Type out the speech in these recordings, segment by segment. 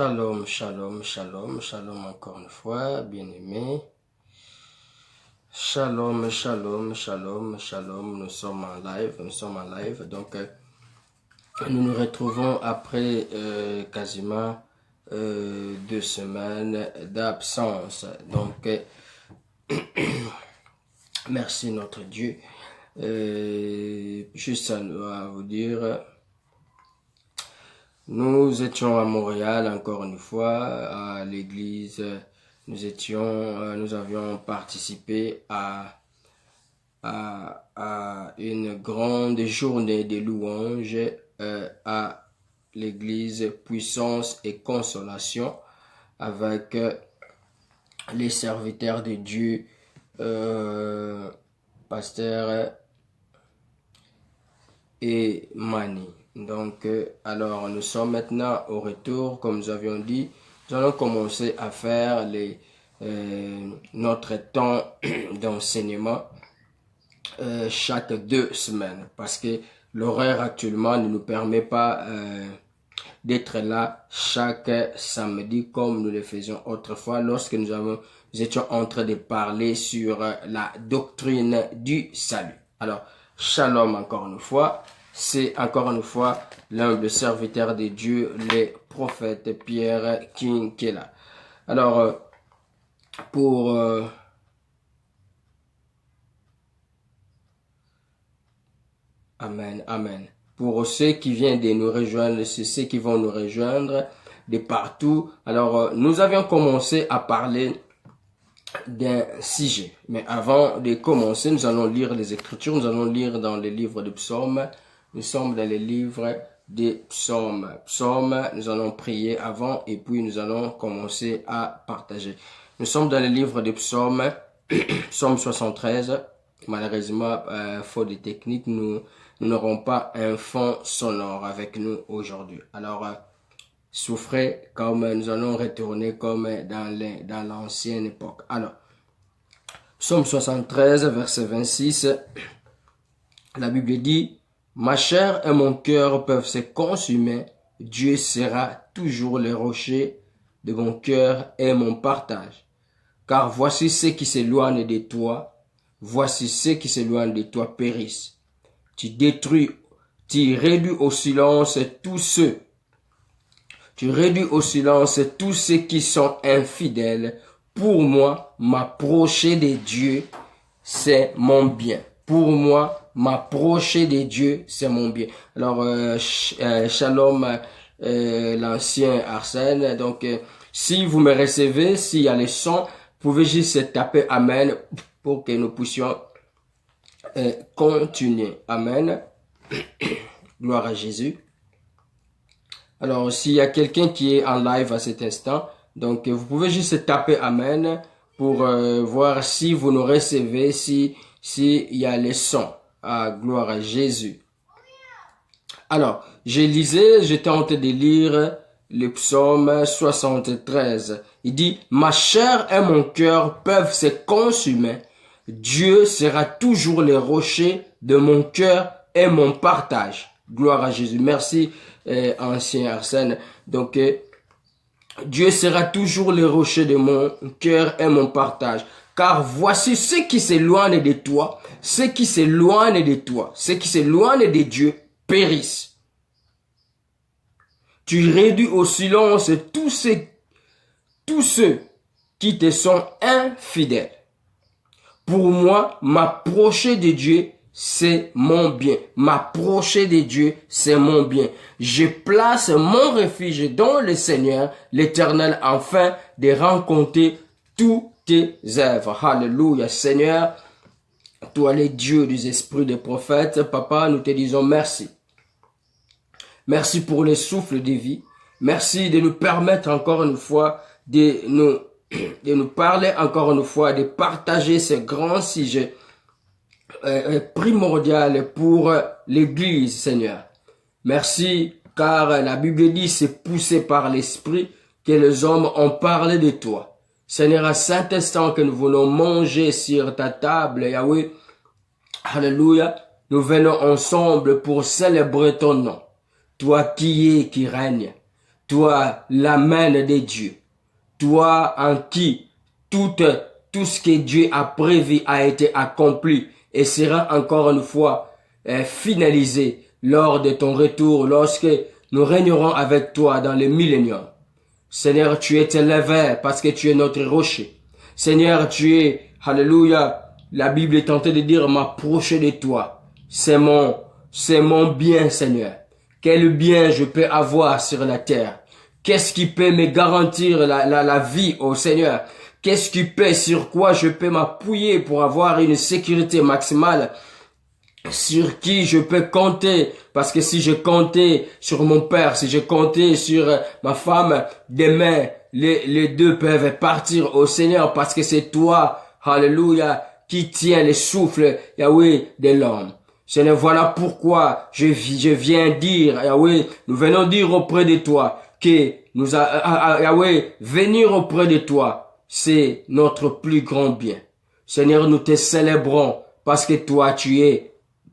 Shalom, shalom, shalom, shalom encore une fois, bien-aimés. Shalom, shalom, shalom, shalom, nous sommes en live, donc nous nous retrouvons après quasiment 2 semaines d'absence, donc merci notre Dieu. Juste à vous dire, nous étions à Montréal encore une fois, à l'église. Nous avions participé à une grande journée de louanges à l'église Puissance et Consolation avec les serviteurs de Dieu, Pasteur et Mani. Donc, alors nous sommes maintenant au retour, comme nous avions dit. Nous allons commencer à faire notre temps d'enseignement chaque 2 semaines, parce que l'horaire actuellement ne nous permet pas d'être là chaque samedi comme nous le faisions autrefois lorsque nous étions en train de parler sur la doctrine du salut. Alors, shalom encore une fois. C'est encore une fois l'humble serviteur de Dieu, le prophète Pierre King qui est là. Alors, Amen, amen. Pour ceux qui viennent de nous rejoindre, c'est ceux qui vont nous rejoindre de partout. Alors, nous avions commencé à parler d'un sujet. Mais avant de commencer, nous allons lire les Écritures. Nous allons lire dans les livres de psaumes. Nous sommes dans les livres des psaumes. Nous allons prier avant et puis nous allons commencer à partager. Nous sommes dans les livres des psaumes, psaume 73. Malheureusement, faute de technique, nous n'aurons pas un fond sonore avec nous aujourd'hui. Alors, souffrez comme nous allons retourner comme dans l'ancienne époque. Alors, psaume 73, verset 26, la Bible dit: ma chair et mon cœur peuvent se consumer, Dieu sera toujours le rocher de mon cœur et mon partage. Car voici ceux qui s'éloignent de toi, voici ceux qui s'éloignent de toi périssent. Tu réduis au silence tous ceux qui sont infidèles. Pour moi, m'approcher de Dieu, c'est mon bien. Pour moi, m'approcher de Dieu, c'est mon bien. Alors, shalom, l'ancien Arsène. Donc, si vous me recevez, s'il y a les sons, vous pouvez juste taper Amen pour que nous puissions continuer. Amen. Gloire à Jésus. Alors, s'il y a quelqu'un qui est en live à cet instant, donc vous pouvez juste taper Amen pour voir si vous nous recevez, si y a les sons. Ah, gloire à Jésus. Alors, j'étais en train de lire le psaume 73. Il dit: ma chair et mon cœur peuvent se consumer. Dieu sera toujours le rocher de mon cœur et mon partage. Gloire à Jésus. Merci, ancien Arsène. Donc, Dieu sera toujours le rocher de mon cœur et mon partage. Car voici ceux qui s'éloignent de toi, ceux qui s'éloignent de Dieu périssent. Tu réduis au silence tous ceux qui te sont infidèles. Pour moi, m'approcher de Dieu, c'est mon bien. M'approcher de Dieu, c'est mon bien. Je place mon refuge dans le Seigneur, l'Éternel, afin de rencontrer tous tes œuvres. Alléluia, Seigneur. Toi, le Dieu des esprits des prophètes, Papa, nous te disons merci. Merci pour le souffle de vie. Merci de nous permettre encore une fois de nous parler encore une fois, de partager ce grand sujet primordial pour l'Église, Seigneur. Merci, car la Bible dit: c'est poussé par l'Esprit que les hommes ont parlé de toi. Seigneur, à cet instant que nous voulons manger sur ta table, Yahweh, alléluia, nous venons ensemble pour célébrer ton nom. Toi qui es, qui règne. toi, la main de Dieu, toi en qui tout ce que Dieu a prévu a été accompli et sera encore une fois finalisé lors de ton retour, lorsque nous régnerons avec toi dans le millénium. Seigneur, tu es élevé parce que tu es notre rocher. Seigneur, tu es, alléluia, la Bible est tentée de dire, m'approcher de toi. C'est mon bien, Seigneur. Quel bien je peux avoir sur la terre? Qu'est-ce qui peut me garantir la vie, oh Seigneur? Qu'est-ce qui peut, sur quoi je peux m'appuyer pour avoir une sécurité maximale? Sur qui je peux compter, parce que si je comptais sur mon père, si je comptais sur ma femme, demain, les deux peuvent partir au Seigneur, parce que c'est toi, alléluia, qui tiens le souffle, Yahweh, de l'homme. Seigneur, voilà pourquoi je viens dire, Yahweh, nous venons dire auprès de toi, que Yahweh, venir auprès de toi, c'est notre plus grand bien. Seigneur, nous te célébrons, parce que toi, tu es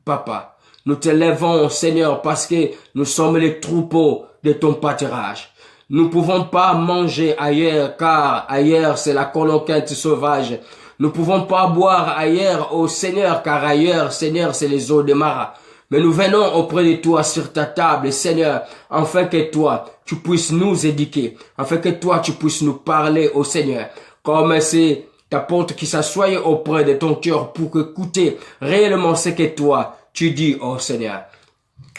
Papa. Nous te lèvons, Seigneur, parce que nous sommes les troupeaux de ton pâturage. Nous ne pouvons pas manger ailleurs, car ailleurs c'est la conquête sauvage. Nous ne pouvons pas boire ailleurs, ô Seigneur, car ailleurs, Seigneur, c'est les eaux de Mara. Mais nous venons auprès de toi sur ta table, Seigneur, afin que toi, tu puisses nous éduquer, afin que toi, tu puisses nous parler, ô Seigneur, comme c'est ta porte qui s'assoie auprès de ton cœur pour écouter réellement ce que toi, tu dis, oh Seigneur.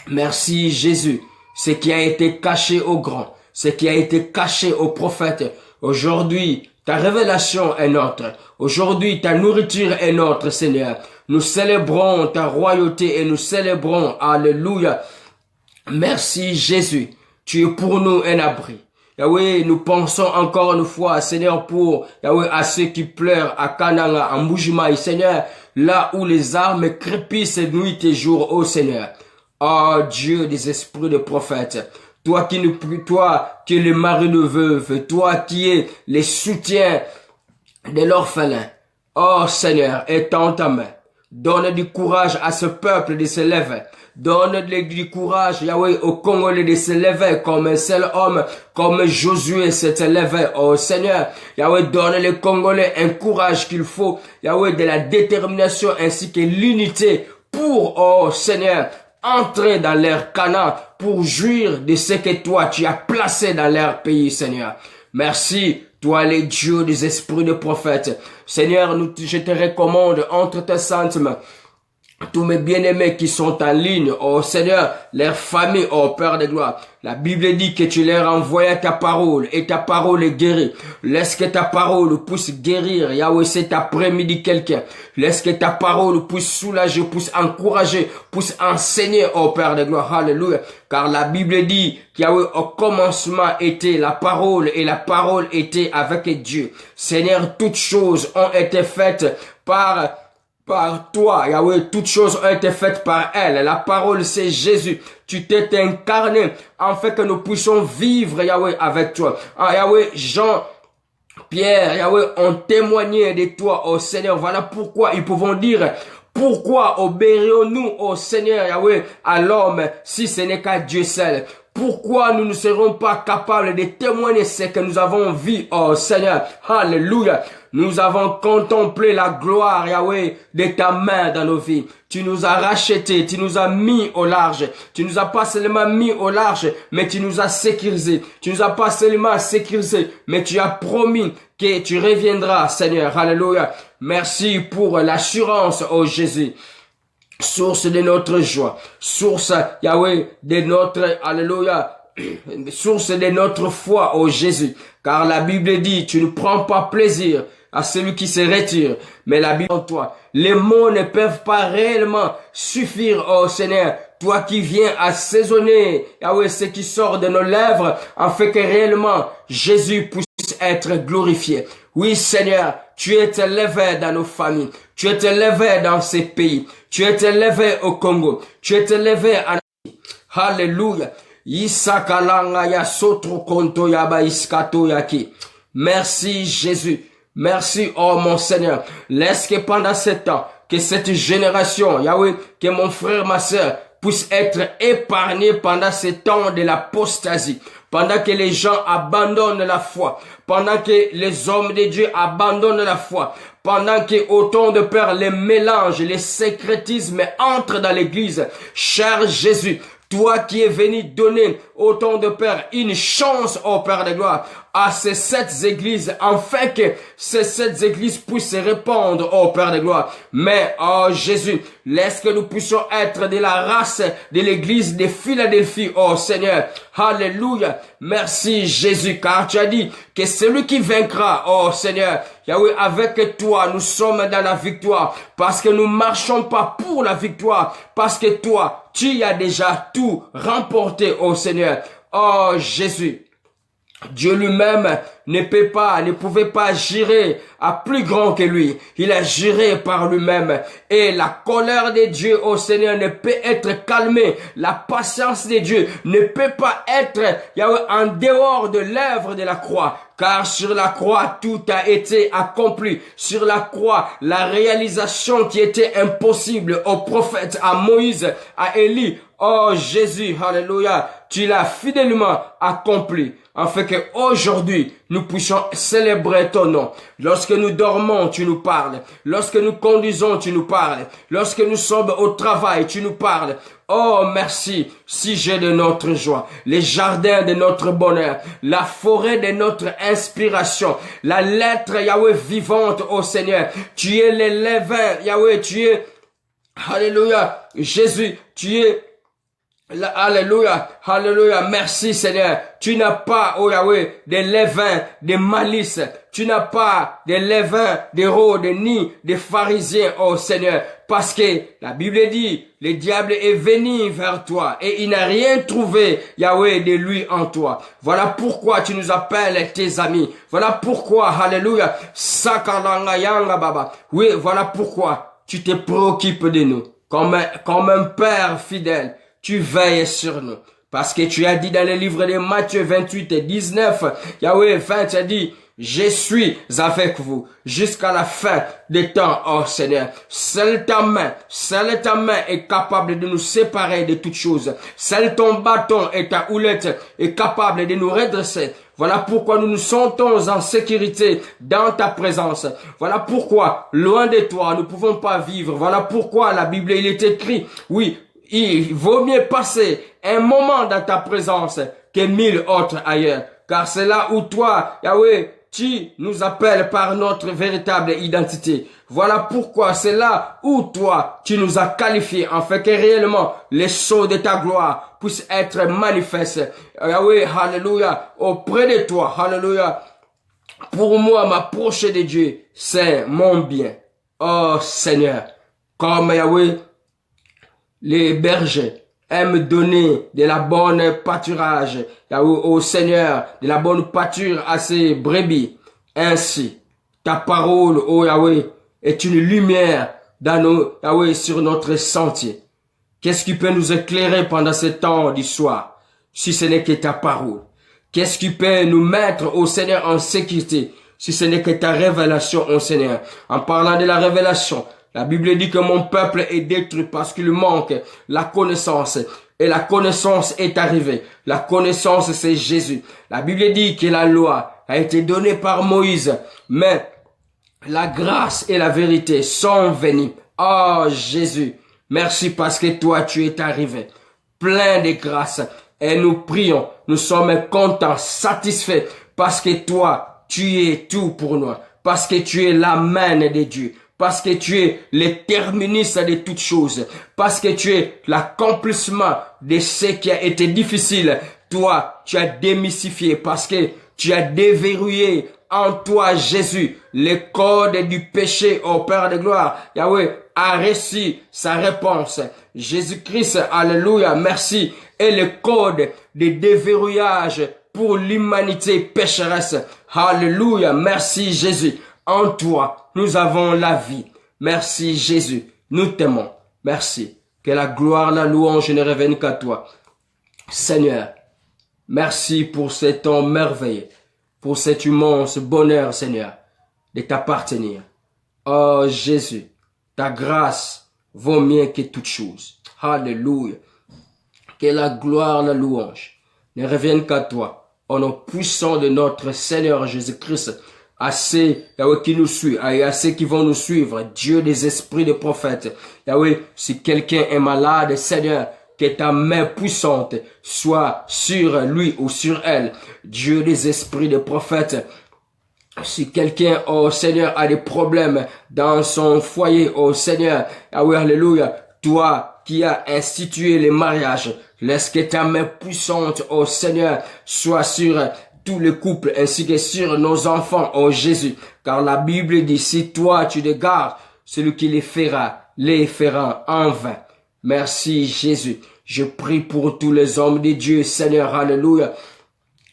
Merci Jésus, ce qui a été caché aux grands, ce qui a été caché aux prophètes. Aujourd'hui, ta révélation est notre. Aujourd'hui, ta nourriture est notre, Seigneur. Nous célébrons ta royauté et nous célébrons, alléluia. Merci Jésus, tu es pour nous un abri. Yahweh, nous pensons encore une fois, Seigneur, pour Yahweh, à ceux qui pleurent à Kananga, en Mbujimaï, Seigneur, là où les armes crépissent nuit et jour, ô Seigneur. Oh Dieu des esprits de prophètes, toi qui es le mari de veuve, toi qui es le soutien de l'orphelin. Oh Seigneur, étends ta main. Donne du courage à ce peuple de se lever. Donne du courage, Yahweh, aux Congolais de se lever comme un seul homme, comme Josué s'est levé, oh Seigneur. Yahweh, donne les Congolais un courage qu'il faut, Yahweh, de la détermination ainsi que l'unité pour, oh Seigneur, entrer dans leur Canaan pour jouir de ce que toi tu as placé dans leur pays, Seigneur. Merci, toi les dieux des esprits de prophètes. Seigneur, je te recommande entre tes saintes mains tous mes bien-aimés qui sont en ligne, oh Seigneur, leurs familles, oh Père de gloire. La Bible dit que tu leur envoies ta parole et ta parole est guérie. Laisse que ta parole puisse guérir, Yahweh, cet après-midi quelqu'un. Laisse que ta parole puisse soulager, puisse encourager, puisse enseigner, oh Père de gloire, alléluia. Car la Bible dit qu'Yahweh, au commencement était la parole et la parole était avec Dieu. Seigneur, toutes choses ont été faites par toi, Yahweh, toutes choses ont été faites par elle. La parole, c'est Jésus. Tu t'es incarné, afin que nous puissions vivre, Yahweh, avec toi. Ah, Yahweh, Jean, Pierre, Yahweh, ont témoigné de toi, oh Seigneur. Voilà pourquoi ils pouvons dire, pourquoi obéirions-nous, oh Seigneur, Yahweh, à l'homme, si ce n'est qu'à Dieu seul? Pourquoi nous ne serons pas capables de témoigner ce que nous avons vu, oh Seigneur? Alléluia. Nous avons contemplé la gloire, Yahweh, de ta main dans nos vies. Tu nous as rachetés, tu nous as mis au large. Tu nous as pas seulement mis au large, mais tu nous as sécurisés. Tu nous as pas seulement sécurisés, mais tu as promis que tu reviendras, Seigneur. Alléluia. Merci pour l'assurance, oh Jésus. Source de notre joie. Source, Yahweh, de notre, alléluia, source de notre foi, oh Jésus. Car la Bible dit, tu ne prends pas plaisir à celui qui se retire, mais la Bible en toi. Les mots ne peuvent pas réellement suffire, oh Seigneur. Toi qui viens assaisonner, Yahweh, ce qui sort de nos lèvres, afin que réellement Jésus puisse être glorifié. Oui, Seigneur, tu es élevé dans nos familles. Tu es élevé dans ces pays. Tu es élevé au Congo. Tu es élevé en Alléluia. Merci Jésus. Merci, oh mon Seigneur. Laisse que pendant ce temps, que cette génération, Yahweh, que mon frère, ma sœur, puisse être épargné pendant ce temps de l'apostasie. pendant que les gens abandonnent la foi, pendant que les hommes de Dieu abandonnent la foi, pendant que autant de pères les mélanges, les sécrétismes entrent dans l'église, cher Jésus, toi qui es venu donner autant de pères une chance au Père de gloire à ces 7 églises, afin que ces 7 églises puissent se répandre au Père de gloire. Mais, oh Jésus, laisse que nous puissions être de la race de l'église de Philadelphie, oh Seigneur. Alléluia. Merci Jésus, car tu as dit que celui qui vaincra, oh Seigneur, Yahweh, avec toi, nous sommes dans la victoire, parce que nous marchons pas pour la victoire, parce que toi, tu as déjà tout remporté, oh Seigneur. Oh Jésus, Dieu lui-même ne pouvait pas jurer à plus grand que lui. Il a juré par lui-même. Et la colère de Dieu au Seigneur ne peut être calmée. La patience de Dieu ne peut pas être en dehors de l'œuvre de la croix. Car sur la croix, tout a été accompli. Sur la croix, la réalisation qui était impossible aux prophètes, à Moïse, à Élie. Oh Jésus, alléluia, tu l'as fidèlement accompli. Afin que aujourd'hui nous puissions célébrer ton nom. Lorsque nous dormons, tu nous parles. Lorsque nous conduisons, tu nous parles. Lorsque nous sommes au travail, tu nous parles. Oh, merci, sujet de notre joie, les jardins de notre bonheur, la forêt de notre inspiration, la lettre, Yahweh, vivante, oh Seigneur. Tu es le levain, Yahweh, tu es, alléluia, Jésus, tu es, alléluia, alléluia, merci Seigneur. Tu n'as pas, oh Yahweh, de levain, de malice. Tu n'as pas de levain, d'Hérode, ni de pharisiens, oh Seigneur. Parce que la Bible dit, le diable est venu vers toi et il n'a rien trouvé, Yahweh, de lui en toi. Voilà pourquoi tu nous appelles tes amis. Voilà pourquoi, alléluia, sakalangayanga baba. Oui, voilà pourquoi tu te préoccupes de nous. Comme un père fidèle, tu veilles sur nous. Parce que tu as dit dans le livre de Matthieu 28 et 19, Yahweh 20, tu as dit, je suis avec vous jusqu'à la fin des temps, oh Seigneur. Seule ta main est capable de nous séparer de toutes choses. Seul ton bâton et ta houlette est capable de nous redresser. Voilà pourquoi nous nous sentons en sécurité dans ta présence. Voilà pourquoi, loin de toi, nous ne pouvons pas vivre. Voilà pourquoi la Bible, il est écrit, oui, il vaut mieux passer un moment dans ta présence que 1000 autres ailleurs. Car c'est là où toi, Yahweh, tu nous appelles par notre véritable identité. Voilà pourquoi c'est là où toi, tu nous as qualifiés afin que réellement les choses de ta gloire puissent être manifestes. Yahweh, alléluia, auprès de toi, alléluia. Pour moi, m'approcher de Dieu, c'est mon bien. Oh Seigneur, comme Yahweh, les bergers aiment donner de la bonne pâturage au Seigneur, de la bonne pâture à ses brebis. Ainsi, ta parole, oh Yahweh, est une lumière dans Yahweh, sur notre sentier. Qu'est-ce qui peut nous éclairer pendant ce temps du soir, si ce n'est que ta parole? Qu'est-ce qui peut nous mettre, au Seigneur, en sécurité, si ce n'est que ta révélation, au Seigneur? En parlant de la révélation, la Bible dit que mon peuple est détruit parce qu'il manque la connaissance. Et la connaissance est arrivée. La connaissance, c'est Jésus. La Bible dit que la loi a été donnée par Moïse. Mais la grâce et la vérité sont venues. Oh Jésus, merci parce que toi, tu es arrivé. Plein de grâce. Et nous prions. Nous sommes contents, satisfaits. Parce que toi, tu es tout pour nous. Parce que tu es la main de Dieu. Parce que tu es le terminus de toutes choses. Parce que tu es l'accomplissement de ce qui a été difficile. Toi, tu as démystifié parce que tu as déverrouillé en toi, Jésus, le code du péché au Père de gloire. Yahweh a reçu sa réponse. Jésus-Christ, alléluia, merci. Et le code de déverrouillage pour l'humanité pécheresse. Alléluia, merci Jésus. En toi, nous avons la vie. Merci Jésus. Nous t'aimons. Merci. Que la gloire, la louange ne revienne qu'à toi. Seigneur, merci pour ce temps merveilleux. Pour cet immense bonheur, Seigneur, de t'appartenir. Oh Jésus, ta grâce vaut mieux que toute chose. Alléluia. Que la gloire, la louange ne revienne qu'à toi. au nom puissant de notre Seigneur Jésus-Christ, à ceux, Yahweh, qui nous suivent, et à ceux qui vont nous suivre, Dieu des esprits de prophètes. Yahweh, si quelqu'un est malade, Seigneur, que ta main puissante soit sur lui ou sur elle. Dieu des esprits de prophètes. Si quelqu'un, oh Seigneur, a des problèmes dans son foyer, oh Seigneur, Yahweh, alléluia, toi qui as institué les mariages, laisse que ta main puissante, oh Seigneur, soit sur tous les couples ainsi que sur nos enfants, oh Jésus. Car la Bible dit, si toi tu les gardes, celui qui les fera en vain. Merci Jésus. Je prie pour tous les hommes de Dieu, Seigneur, alléluia.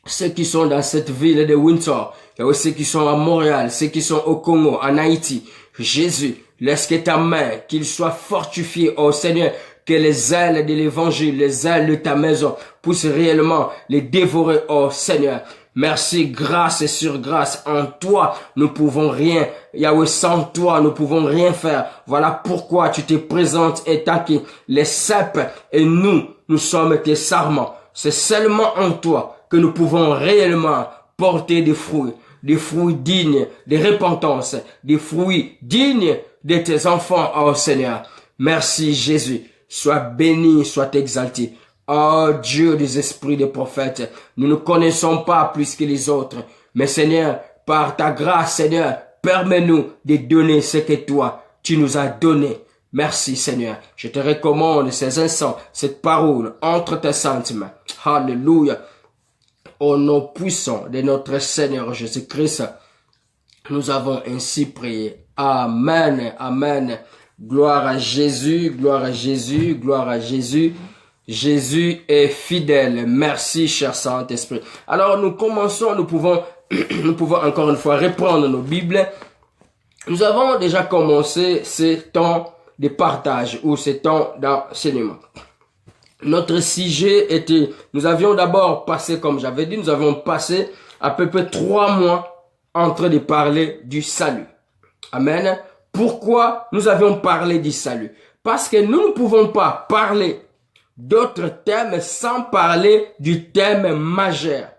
Ceux qui sont dans cette ville de Windsor, et aussi ceux qui sont à Montréal, ceux qui sont au Congo, en Haïti. Jésus, laisse que ta main, qu'il soit fortifié, oh Seigneur, que les ailes de l'évangile, les ailes de ta maison puissent réellement les dévorer, oh Seigneur. Merci, grâce et sur grâce. En toi, nous pouvons rien. Yahweh, sans toi, nous pouvons rien faire. Voilà pourquoi tu te présentes et t'inquiètes les cèpes et nous sommes tes sarments. C'est seulement en toi que nous pouvons réellement porter des fruits dignes de repentance, des fruits dignes de tes enfants, oh Seigneur. Merci Jésus. Sois béni, sois exalté. Oh Dieu des esprits des prophètes, nous ne connaissons pas plus que les autres. Mais Seigneur, par ta grâce, Seigneur, permets-nous de donner ce que toi, tu nous as donné. Merci Seigneur. Je te recommande ces instants, cette parole entre tes saintes mains. Alléluia. Au nom puissant de notre Seigneur Jésus-Christ, nous avons ainsi prié. Amen. Amen. Gloire à Jésus, gloire à Jésus, gloire à Jésus. Jésus est fidèle. Merci, cher Saint-Esprit. Alors, nous commençons, nous pouvons encore une fois reprendre nos Bibles. Nous avons déjà commencé ce temps de partage ou ce temps d'enseignement. Notre sujet était, nous avions d'abord passé, comme j'avais dit, nous avons passé à peu près 3 mois en train de parler du salut. Amen. Pourquoi nous avions parlé du salut? Parce que nous ne pouvons pas parler d'autres thèmes sans parler du thème majeur.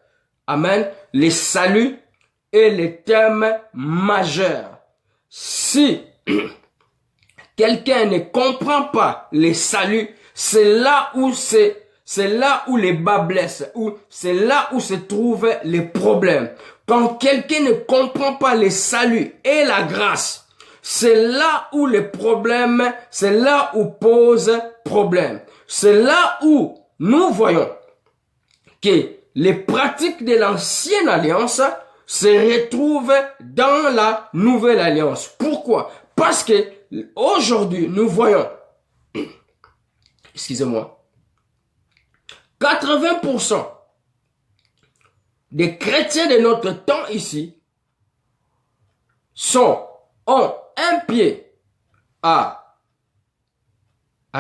Amen. Le salut est le thème majeur. Si quelqu'un ne comprend pas le salut, c'est là où les bas blessent, ou c'est là où se trouvent les problèmes. Quand quelqu'un ne comprend pas le salut et la grâce, c'est là où les problèmes, c'est là où pose problème. C'est là où nous voyons que les pratiques de l'ancienne alliance se retrouvent dans la nouvelle alliance. Pourquoi? Parce que aujourd'hui, nous voyons, excusez-moi, 80% des chrétiens de notre temps ici ont un pied à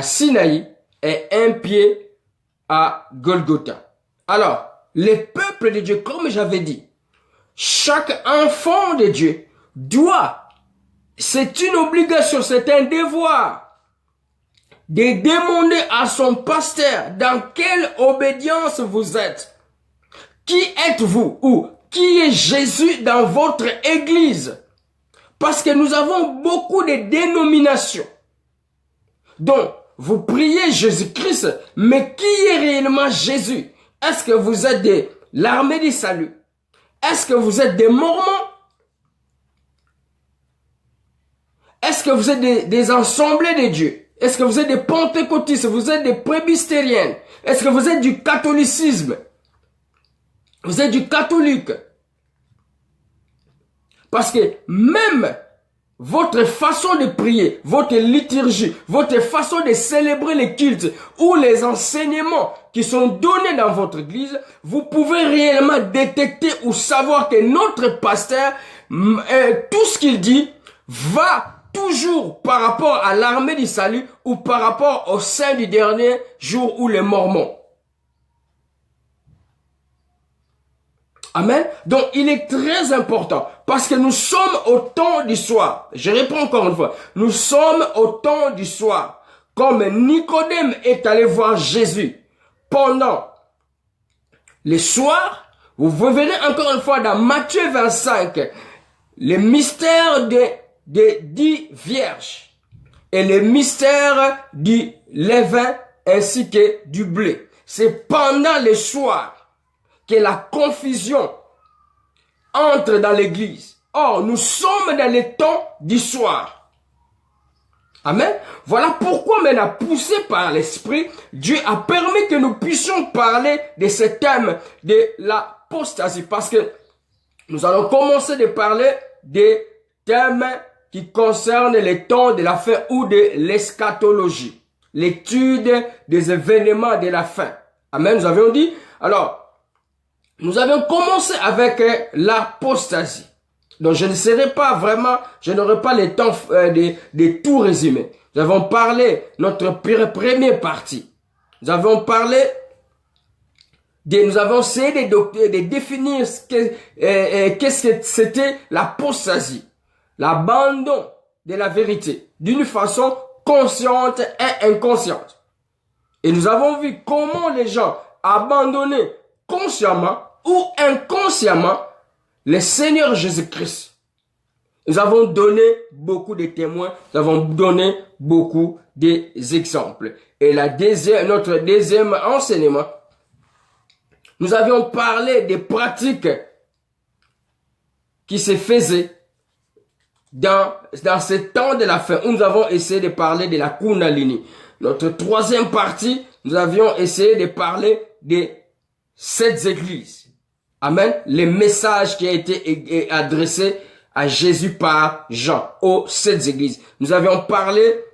Sinaï et un pied à Golgotha. Alors, les peuples de Dieu, comme j'avais dit, chaque enfant de Dieu doit, c'est une obligation, c'est un devoir de demander à son pasteur dans quelle obédience vous êtes. Qui êtes-vous ou qui est Jésus dans votre église? Parce que nous avons beaucoup de dénominations. Donc, vous priez Jésus-Christ, mais qui est réellement Jésus? Est-ce que vous êtes de l'armée du salut? Est-ce que vous êtes des Mormons? Est-ce que vous êtes des assemblées de Dieu? Est-ce que vous êtes des pentecôtistes? Vous êtes des presbytériens? Est-ce que vous êtes du catholicisme? Vous êtes du catholique? Parce que même votre façon de prier, votre liturgie, votre façon de célébrer les cultes ou les enseignements qui sont donnés dans votre église, vous pouvez réellement détecter ou savoir que notre pasteur, tout ce qu'il dit, va toujours par rapport à l'armée du salut ou par rapport au saint du dernier jour ou les Mormons. Amen. Donc, il est très important parce que nous sommes au temps du soir. Je réponds encore une fois. Nous sommes au temps du soir. Comme Nicodème est allé voir Jésus pendant le soir, Vous verrez encore une fois dans Matthieu 25, le mystère des 10 vierges et le mystère du levain ainsi que du blé. C'est pendant le soir que la confusion entre dans l'église. Or, nous sommes dans le temps du soir. Amen. Voilà pourquoi maintenant, poussé par l'Esprit, Dieu a permis que nous puissions parler de ce thème de l'apostasie. Parce que nous allons commencer de parler des thèmes qui concernent les temps de la fin ou de l'eschatologie. L'étude des événements de la fin. Amen. Nous avions dit. Alors, nous avions commencé avec l'apostasie. Donc, je ne serai pas vraiment, je n'aurai pas le temps de tout résumer. Nous avons parlé notre première partie. Nous avons parlé nous avons essayé de définir qu'est-ce que c'était l'apostasie. L'abandon de la vérité d'une façon consciente et inconsciente. Et nous avons vu comment les gens abandonnaient consciemment ou inconsciemment le Seigneur Jésus-Christ. Nous avons donné beaucoup de témoins, nous avons donné beaucoup d'exemples. Et notre deuxième enseignement, nous avions parlé des pratiques qui se faisaient dans ce temps de la fin, où nous avons essayé de parler de la Kundalini. Notre troisième partie, nous avions essayé de parler de 7 églises. Amen. Les messages qui a été adressé à Jésus par Jean aux 7 églises. Nous avions parlé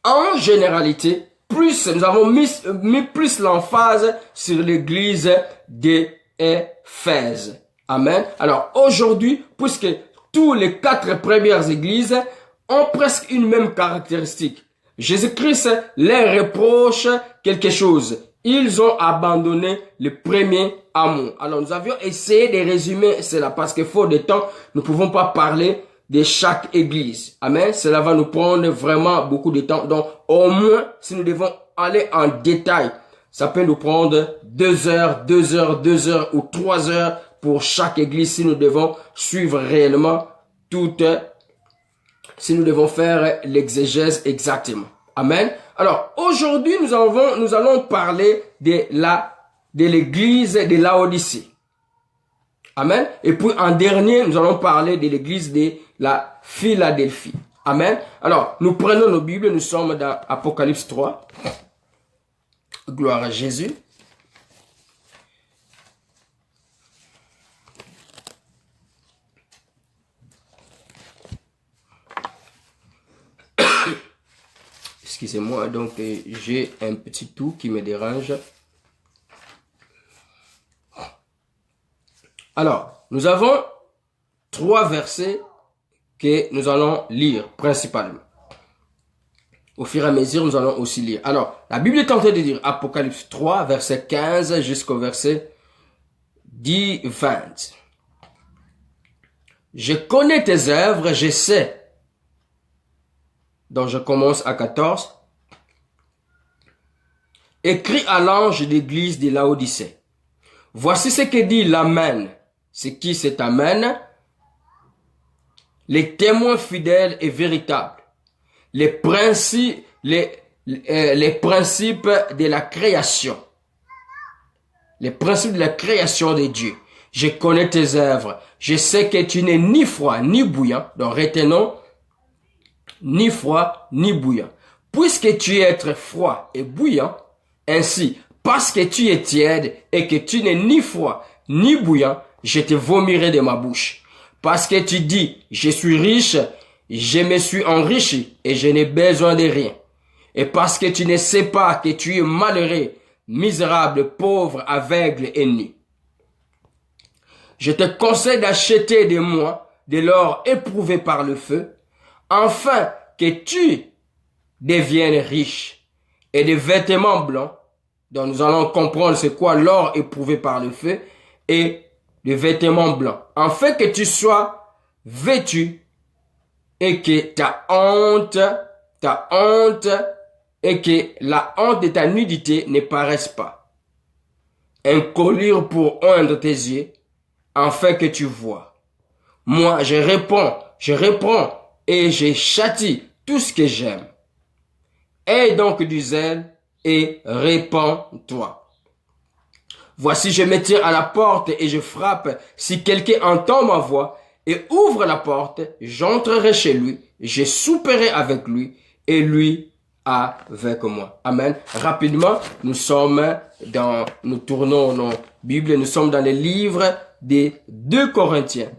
en généralité, nous avons mis plus l'emphase sur l'église d'Éphèse. Amen. Alors aujourd'hui, puisque tous les 4 premières églises ont presque une même caractéristique, Jésus-Christ leur reproche quelque chose. Ils ont abandonné le premier amour. Alors nous avions essayé de résumer cela parce que faute de temps, nous ne pouvons pas parler de chaque église. Amen. Cela va nous prendre vraiment beaucoup de temps. Donc au moins, si nous devons aller en détail, ça peut nous prendre 2 heures, 2 heures, 2 heures ou 3 heures pour chaque église si nous devons suivre réellement si nous devons faire l'exégèse exactement. Amen. Alors, aujourd'hui, nous allons parler de l'église de Laodicée. Amen. Et puis, en dernier, nous allons parler de l'église de la Philadelphie. Amen. Alors, nous prenons nos Bibles, nous sommes dans Apocalypse 3. Gloire à Jésus. Excusez-moi, donc j'ai un petit tout qui me dérange. Alors, nous avons 3 versets que nous allons lire principalement. Au fur et à mesure, nous allons aussi lire. Alors, la Bible est en train de dire Apocalypse 3, verset 15 jusqu'au verset 10-20. Je connais tes œuvres, je sais. Donc je commence à 14. Écrit à l'ange d'église de Laodicée. Voici ce que dit l'Amen. C'est qui cet Amen? Les témoins fidèles et véritables. Les principes de la création. Les principes de la création de Dieu. Je connais tes œuvres. Je sais que tu n'es ni froid ni bouillant. Donc retenons, ni froid ni bouillant. Puisque tu es être froid et bouillant, ainsi, parce que tu es tiède et que tu n'es ni froid ni bouillant, je te vomirai de ma bouche. Parce que tu dis, je suis riche, je me suis enrichi et je n'ai besoin de rien. Et parce que tu ne sais pas que tu es malheureux, misérable, pauvre, aveugle et nu. Je te conseille d'acheter de moi de l'or éprouvé par le feu, afin que tu deviennes riche, et des vêtements blancs, dont nous allons comprendre c'est quoi l'or éprouvé par le feu, et des vêtements blancs, afin que tu sois vêtu, et que ta honte, et que la honte de ta nudité ne paraisse pas. un collier pour oindre tes yeux, afin que tu vois. Moi, je reprends et je châtie tout ce que j'aime. Aie donc du zèle et répands-toi. Voici, je me tiens à la porte et je frappe. Si quelqu'un entend ma voix et ouvre la porte, j'entrerai chez lui, je souperai avec lui et lui avec moi. Amen. Rapidement, nous tournons nos Bibles, nous sommes dans les livres des 2 Corinthiens.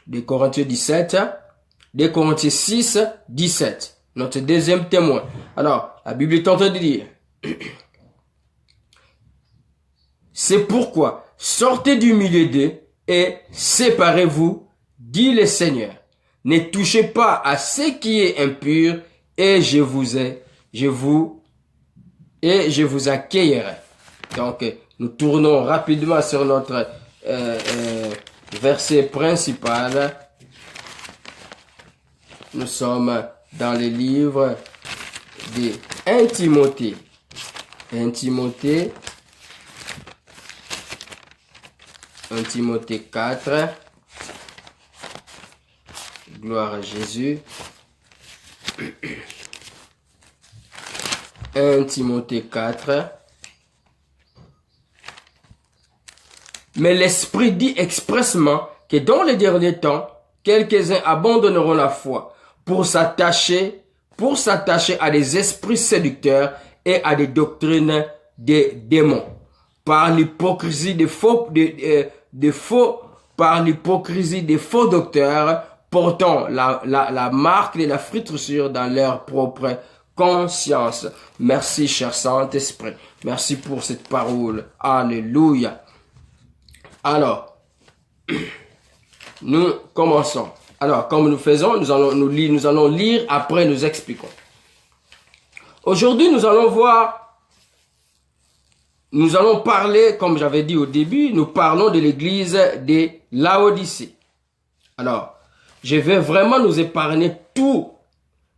2 Corinthiens 17, 2 Corinthiens 6, 17. Notre deuxième témoin. Alors, la Bible est en train de dire, c'est pourquoi sortez du milieu d'eux et séparez-vous, dit le Seigneur. Ne touchez pas à ce qui est impur et je vous accueillerai. Donc, nous tournons rapidement sur notre verset principal. Nous sommes dans les livres de 1 Timothée. 1 Timothée 4. Gloire à Jésus. 1 Timothée 4. Mais l'Esprit dit expressement que dans les derniers temps, quelques-uns abandonneront la foi pour s'attacher à des esprits séducteurs et à des doctrines des démons. Par l'hypocrisie des faux docteurs portant la marque de la friture dans leur propre conscience. Merci, cher Saint-Esprit. Merci pour cette parole. Alléluia. Alors, nous commençons. Alors, comme nous faisons, nous allons lire, après nous expliquons. Aujourd'hui, nous allons parler, comme j'avais dit au début, nous parlons de l'église de Laodicée. Alors, je vais vraiment nous épargner tous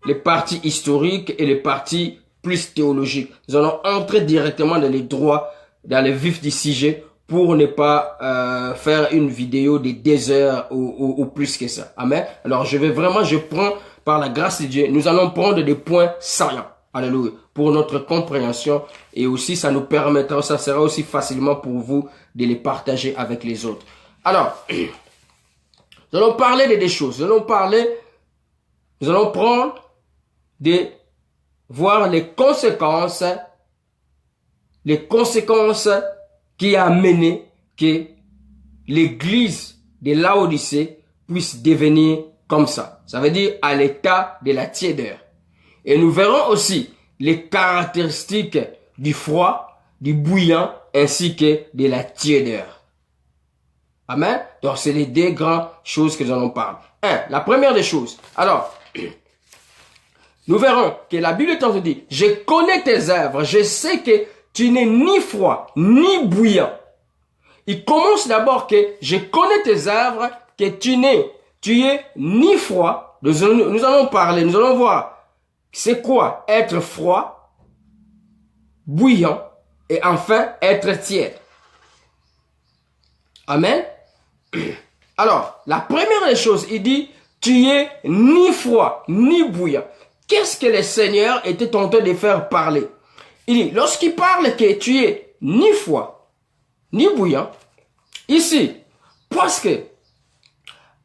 les parties historiques et les parties plus théologiques. Nous allons entrer directement dans le vif du sujet pour ne pas faire une vidéo de 2 heures ou plus que ça. Amen. Alors, je prends par la grâce de Dieu, nous allons prendre des points saillants. Alléluia. Pour notre compréhension et aussi ça sera aussi facilement pour vous de les partager avec les autres. Alors, nous allons parler de 2 choses. Nous allons voir les conséquences qui a mené que l'église de Laodicée puisse devenir comme ça. Ça veut dire à l'état de la tiédeur. Et nous verrons aussi les caractéristiques du froid, du bouillant, ainsi que de la tiédeur. Amen. Donc, c'est les 2 grandes choses que nous allons parler. La première des choses. Alors, nous verrons que la Bible est en train de dire, je connais tes œuvres, je sais que tu n'es ni froid, ni bouillant. Il commence d'abord que je connais tes œuvres, que tu es ni froid. Nous allons voir. C'est quoi être froid, bouillant et enfin être tiède. Amen. Alors, la première des choses, il dit, tu es ni froid, ni bouillant. Qu'est-ce que le Seigneur était en train de faire parler? Il dit, lorsqu'il parle que tu es ni froid, ni bouillant, ici, parce que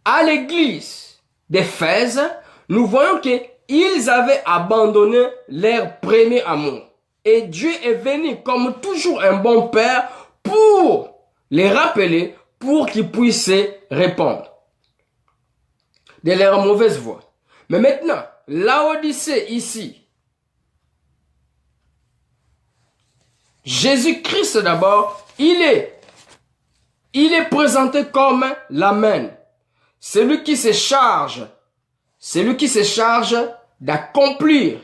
à l'église d'Éphèse, nous voyons que ils avaient abandonné leur premier amour. Et Dieu est venu comme toujours un bon père pour les rappeler, pour qu'ils puissent se répandre de leur mauvaise voie. Mais maintenant, Laodicée ici, Jésus-Christ d'abord, il est présenté comme l'Amen. Celui qui se charge d'accomplir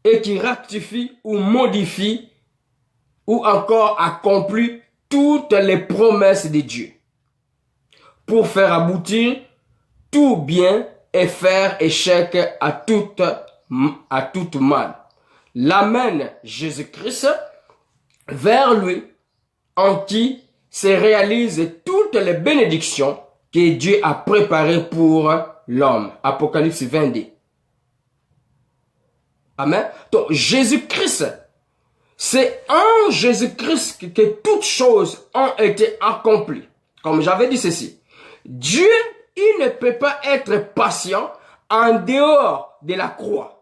et qui rectifie ou modifie ou encore accomplit toutes les promesses de Dieu pour faire aboutir tout bien et faire échec à toute mal. L'Amen Jésus-Christ vers lui, en qui se réalisent toutes les bénédictions que Dieu a préparées pour l'homme. Apocalypse 22. Amen. Donc, Jésus-Christ, c'est en Jésus-Christ que toutes choses ont été accomplies. Comme j'avais dit ceci, Dieu, il ne peut pas être patient en dehors de la croix.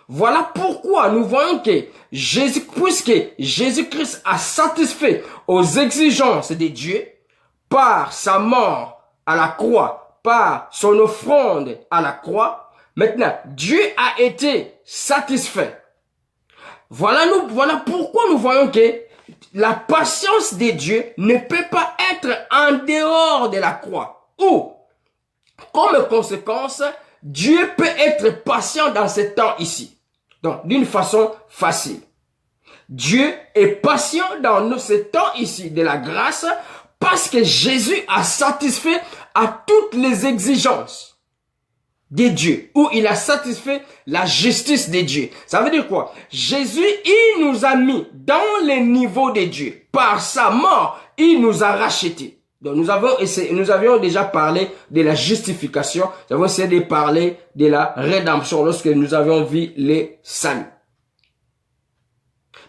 Voilà pourquoi nous voyons que puisque Jésus-Christ a satisfait aux exigences de Dieu par sa mort à la croix, par son offrande à la croix, maintenant Dieu a été satisfait. Voilà pourquoi nous voyons que la patience de Dieu ne peut pas être en dehors de la croix. Ou, comme conséquence, Dieu peut être patient dans ce temps ici. Donc, d'une façon facile. Dieu est patient dans ce temps ici de la grâce parce que Jésus a satisfait à toutes les exigences de Dieu, ou il a satisfait la justice de Dieu. Ça veut dire quoi? Jésus, il nous a mis dans les niveaux de Dieu. Par sa mort, il nous a rachetés. Donc nous avions déjà parlé de la justification, nous avons essayé de parler de la rédemption lorsque nous avions vu les saluts.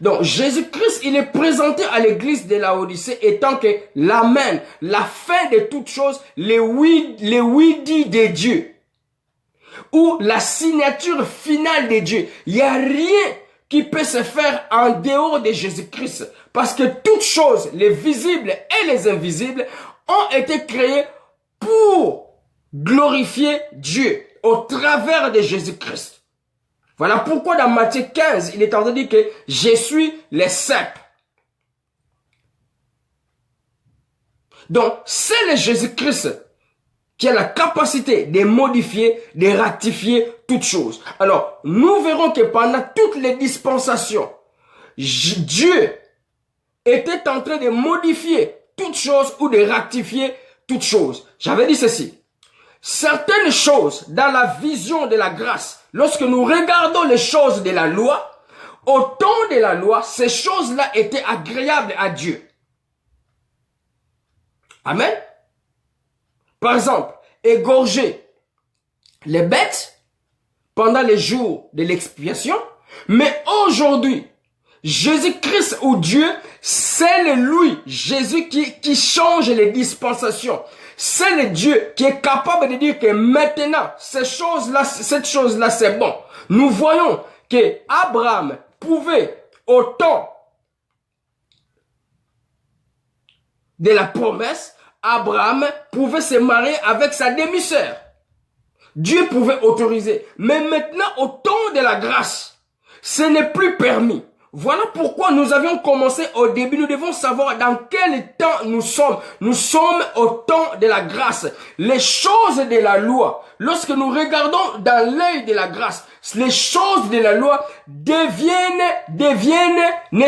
Donc Jésus-Christ, il est présenté à l'église de Laodicée étant que l'amen, la fin de toutes choses, les oui dits de Dieu, ou la signature finale de Dieu. Il n'y a rien qui peut se faire en dehors de Jésus-Christ. Parce que toutes choses, les visibles et les invisibles, ont été créées pour glorifier Dieu au travers de Jésus-Christ. Voilà pourquoi dans Matthieu 15, il est en train de dire que je suis le cep. Donc, c'est le Jésus-Christ qui a la capacité de modifier, de rectifier toutes choses. Alors, nous verrons que pendant toutes les dispensations, Dieu était en train de modifier toutes choses ou de rectifier toutes choses. J'avais dit ceci. Certaines choses dans la vision de la grâce, lorsque nous regardons les choses de la loi, au temps de la loi, ces choses-là étaient agréables à Dieu. Amen. Par exemple, égorger les bêtes pendant les jours de l'expiation. Mais aujourd'hui, Jésus-Christ ou Dieu, c'est lui, Jésus qui change les dispensations. C'est le Dieu qui est capable de dire que maintenant, cette chose-là, c'est bon. Nous voyons que Abraham pouvait, au temps de la promesse, Abraham pouvait se marier avec sa demi-sœur. Dieu pouvait autoriser. Mais maintenant, au temps de la grâce, ce n'est plus permis. Voilà pourquoi nous avions commencé au début. Nous devons savoir dans quel temps nous sommes. Nous sommes au temps de la grâce. Les choses de la loi, lorsque nous regardons dans l'œil de la grâce, les choses de la loi ne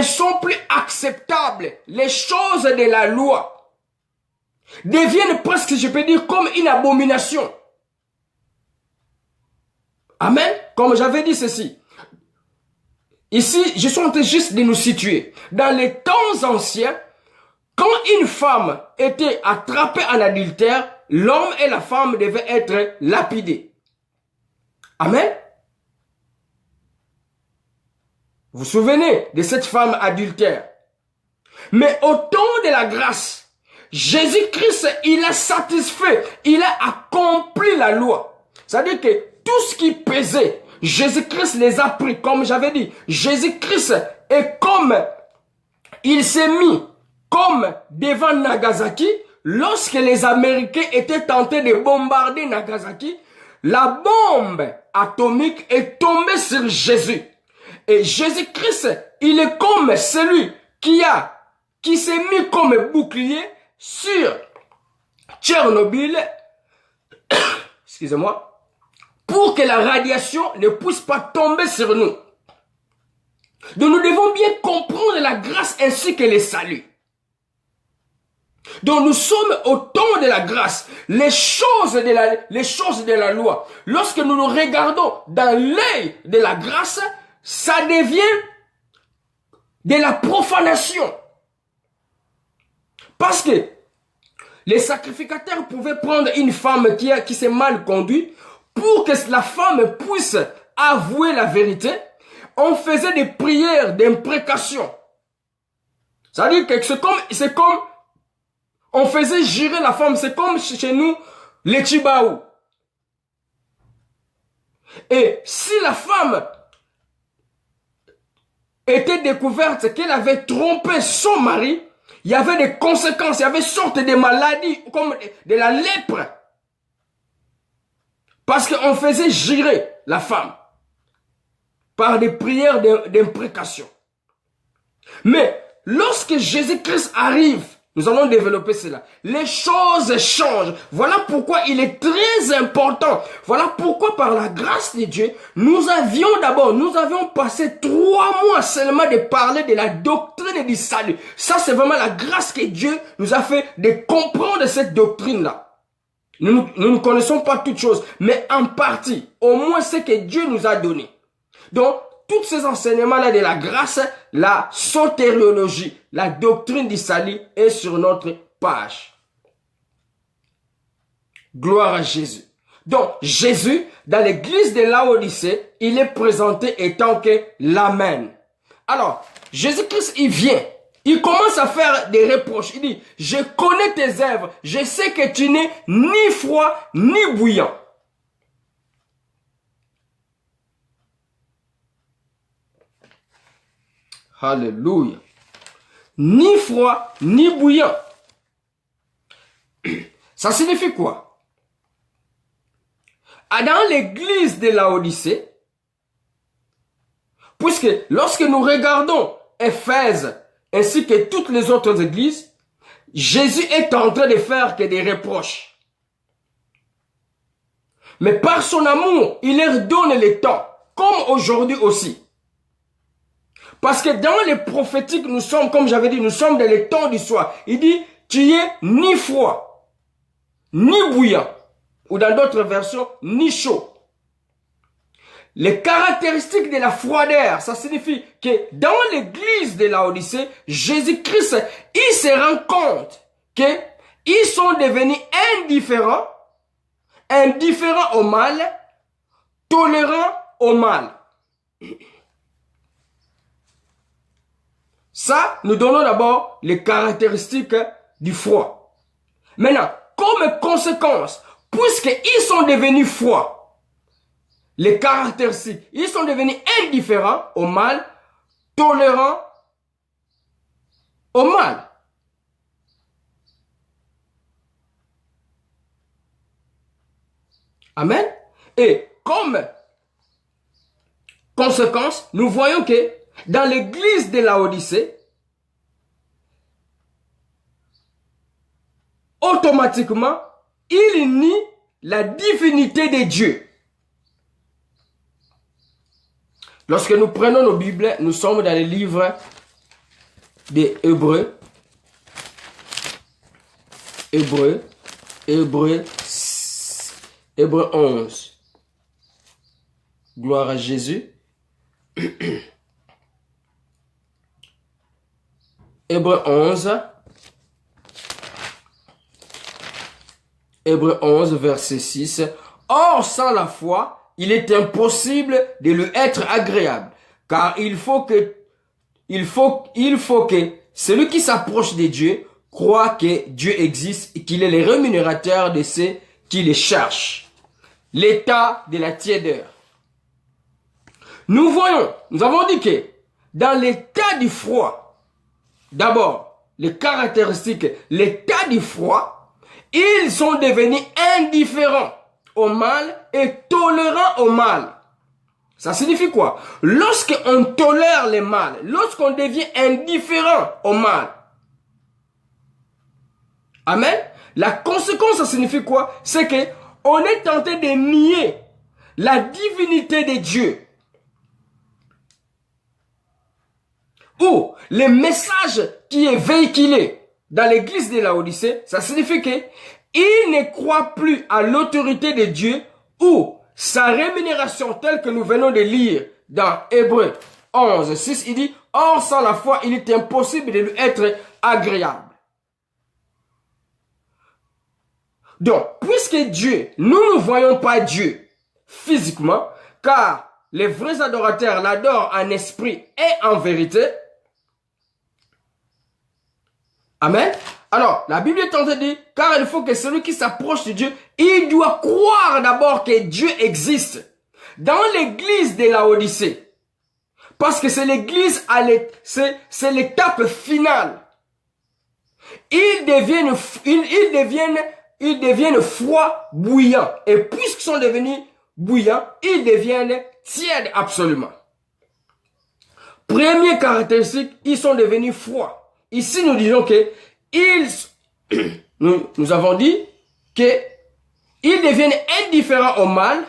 sont plus acceptables. Les choses de la loi deviennent presque, je peux dire, comme une abomination. Amen. Comme j'avais dit ceci. Ici, je suis en train juste de nous situer. Dans les temps anciens, quand une femme était attrapée en adultère, l'homme et la femme devaient être lapidés. Amen. Vous vous souvenez de cette femme adultère? Mais au temps de la grâce, Jésus-Christ, il a satisfait, il a accompli la loi. C'est-à-dire que tout ce qui pesait, Jésus-Christ les a pris, comme j'avais dit. Jésus-Christ est comme, il s'est mis comme devant Nagasaki, lorsque les Américains étaient tentés de bombarder Nagasaki, la bombe atomique est tombée sur Jésus. Et Jésus-Christ, il est comme celui qui s'est mis comme bouclier sur Tchernobyl, excusez-moi, pour que la radiation ne puisse pas tomber sur nous. Donc nous devons bien comprendre la grâce ainsi que le salut. Donc nous sommes au temps de la grâce, les choses de la loi. Lorsque nous nous regardons dans l'œil de la grâce, ça devient de la profanation. Parce que les sacrificateurs pouvaient prendre une femme qui s'est mal conduite pour que la femme puisse avouer la vérité. On faisait des prières d'imprécation. C'est-à-dire que c'est comme on faisait jurer la femme. C'est comme chez nous, les Chibaou. Et si la femme était découverte qu'elle avait trompé son mari, il y avait des conséquences, il y avait sorte de maladies comme de la lèpre. Parce qu'on faisait jurer la femme par des prières d'imprécation. Mais lorsque Jésus-Christ arrive, nous allons développer cela. Les choses changent. Voilà pourquoi il est très important. Voilà pourquoi par la grâce de Dieu, nous avions passé 3 mois seulement de parler de la doctrine du salut. Ça, c'est vraiment la grâce que Dieu nous a fait de comprendre cette doctrine-là. Nous ne connaissons pas toutes choses, mais en partie, au moins ce que Dieu nous a donné. Donc, tous ces enseignements-là de la grâce, la sotériologie, la doctrine du salut est sur notre page. Gloire à Jésus. Donc, Jésus, dans l'église de Laodicée, il est présenté étant que l'Amen. Alors, Jésus-Christ, il vient. Il commence à faire des reproches. Il dit, je connais tes œuvres. Je sais que tu n'es ni froid, ni bouillant. Alléluia. Ni froid, ni bouillant. Ça signifie quoi? Dans l'église de Laodicée, puisque lorsque nous regardons Éphèse ainsi que toutes les autres églises, Jésus est en train de faire que des reproches. Mais par son amour, il leur donne le temps, comme aujourd'hui aussi. Parce que dans les prophétiques, nous sommes, comme j'avais dit, nous sommes dans les temps du soir. Il dit, tu es ni froid, ni bouillant, ou dans d'autres versions, ni chaud. Les caractéristiques de la froideur, ça signifie que dans l'église de Laodicée, Jésus-Christ, il se rend compte qu'ils sont devenus indifférents au mal, tolérants au mal. Ça, nous donnons d'abord les caractéristiques du froid. Maintenant, comme conséquence, puisqu'ils sont devenus froids, les caractéristiques, ils sont devenus indifférents au mal, tolérants au mal. Amen. Et comme conséquence, nous voyons que dans l'église de Laodicée, automatiquement, il nie la divinité de Dieu. Lorsque nous prenons nos Bibles, nous sommes dans le livre des Hébreux. Hébreux 11. Gloire à Jésus. Hébreux 11. Hébreux 11, verset 6. Or, sans la foi, il est impossible de lui être agréable, car il faut que celui qui s'approche de Dieu croit que Dieu existe et qu'il est le rémunérateur de ceux qui le cherchent. L'état de la tiédeur. Nous avons dit que dans l'état du froid, d'abord, les caractéristiques, l'état du froid, ils sont devenus indifférents au mal et tolérants au mal. Ça signifie quoi? Lorsqu'on tolère le mal, lorsqu'on devient indifférent au mal, amen, la conséquence, ça signifie quoi? C'est que on est tenté de nier la divinité de Dieu. Ou le message qui est véhiculé dans l'église de Laodicée, ça signifie que il ne croit plus à l'autorité de Dieu ou sa rémunération telle que nous venons de lire dans Hébreux 11, 6, il dit, or sans la foi, il est impossible de lui être agréable. Donc, puisque Dieu, nous ne voyons pas Dieu physiquement, car les vrais adorateurs l'adorent en esprit et en vérité. Amen. Alors, la Bible est en train de dire, car il faut que celui qui s'approche de Dieu, il doit croire d'abord que Dieu existe. Dans l'église de Laodicée, parce que c'est l'église, c'est l'étape finale. Ils deviennent froids, bouillants. Et puisqu'ils sont devenus bouillants, ils deviennent tièdes absolument. Première caractéristique, ils sont devenus froids. Ici, nous disons que nous avons dit que ils deviennent indifférents au mal,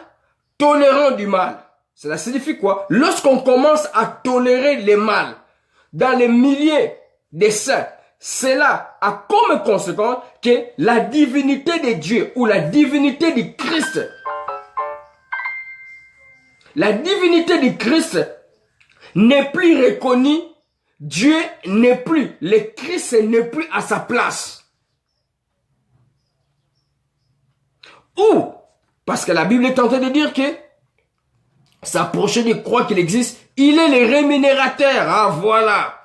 tolérants du mal. Cela signifie quoi? Lorsqu'on commence à tolérer le mal dans les milliers des saints, cela a comme conséquence que la divinité de Dieu ou la divinité du Christ, n'est plus reconnue. Dieu n'est plus, le Christ n'est plus à sa place. Ou, parce que la Bible est en train de dire que s'approcher de croire qu'il existe, il est le rémunérateur. Ah, voilà.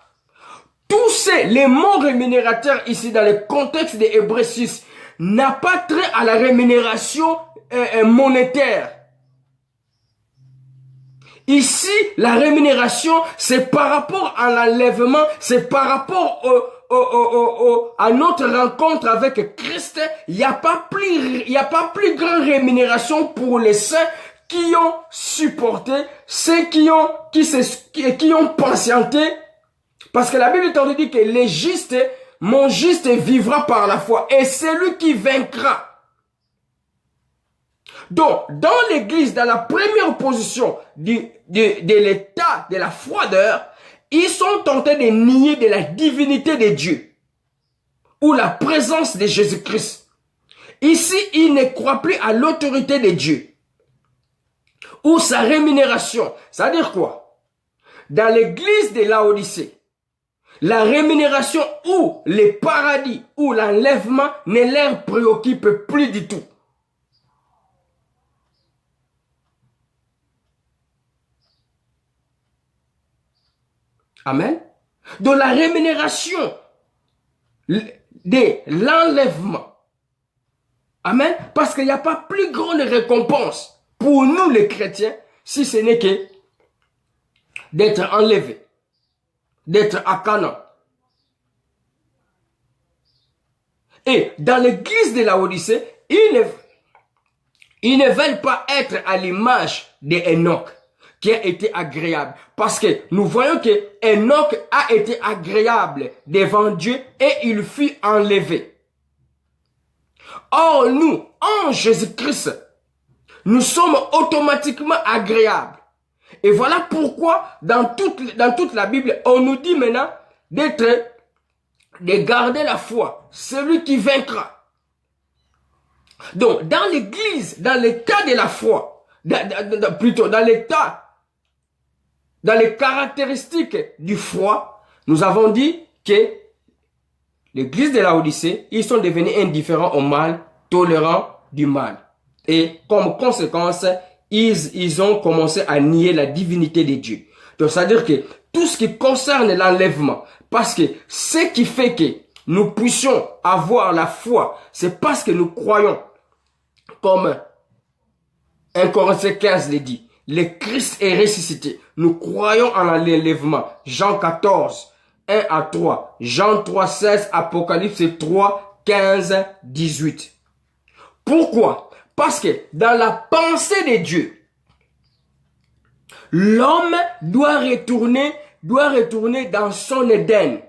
Tous les mots rémunérateurs ici dans le contexte de Hébreux 6 n'a pas trait à la rémunération monétaire. Ici, la rémunération, c'est par rapport à l'enlèvement, c'est par rapport à notre rencontre avec Christ. Il n'y a pas plus grande rémunération pour les saints qui ont supporté, ceux qui ont patienté. Parce que la Bible est en train de dire que les justes, mon juste vivra par la foi. Et c'est lui qui vaincra. Donc, dans l'église, dans la première position de l'état de la froideur, ils sont tentés de nier de la divinité de Dieu ou la présence de Jésus-Christ. Ici, ils ne croient plus à l'autorité de Dieu ou sa rémunération. Ça veut dire quoi? Dans l'église de Laodicée, la rémunération ou le paradis ou l'enlèvement ne leur préoccupe plus du tout. Amen. Donc la rémunération de l'enlèvement. Amen. Parce qu'il n'y a pas plus grande récompense pour nous les chrétiens si ce n'est que d'être enlevé, d'être à Canaan. Et dans l'église de Laodicée, ils ne veulent pas être à l'image d'Enoch, qui a été agréable. Parce que nous voyons que Enoch a été agréable devant Dieu et il fut enlevé. Or, nous, en Jésus-Christ, nous sommes automatiquement agréables. Et voilà pourquoi, dans toute la Bible, on nous dit maintenant de garder la foi. Celui qui vaincra. Donc, dans l'église, dans l'état de la foi, plutôt dans l'état, dans les caractéristiques du froid, nous avons dit que l'église de Laodicée, ils sont devenus indifférents au mal, tolérants du mal. Et comme conséquence, ils ont commencé à nier la divinité de Dieu. Donc, c'est-à-dire que tout ce qui concerne l'enlèvement, parce que ce qui fait que nous puissions avoir la foi, c'est parce que nous croyons, comme 1 Corinthiens 15 le dit, le Christ est ressuscité. Nous croyons en l'enlèvement. Jean 14, 1 à 3. Jean 3, 16, Apocalypse 3, 15, 18. Pourquoi? Parce que dans la pensée de Dieu, l'homme doit retourner dans son Éden.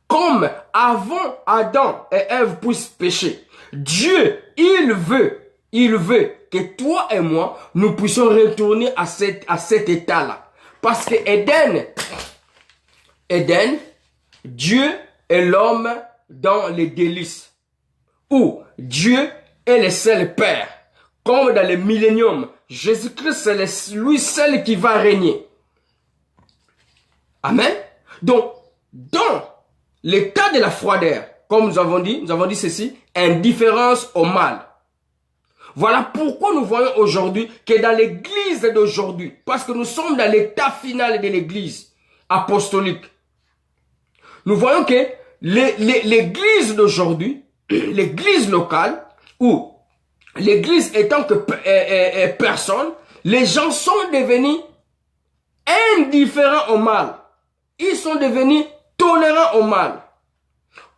Comme avant Adam et Ève puissent pécher, Dieu, il veut que toi et moi, nous puissions retourner à cet état-là. Parce que Éden, Dieu et l'homme dans les délices. Où Dieu est le seul Père. Comme dans le millénium, Jésus-Christ, c'est lui seul qui va régner. Amen. Donc, dans l'état de la froideur, comme nous avons dit ceci, indifférence au mal. Voilà pourquoi nous voyons aujourd'hui que dans l'église d'aujourd'hui, parce que nous sommes dans l'état final de l'église apostolique, nous voyons que l'église d'aujourd'hui, l'église locale, ou l'église étant que personne, les gens sont devenus indifférents au mal. Ils sont devenus tolérants au mal.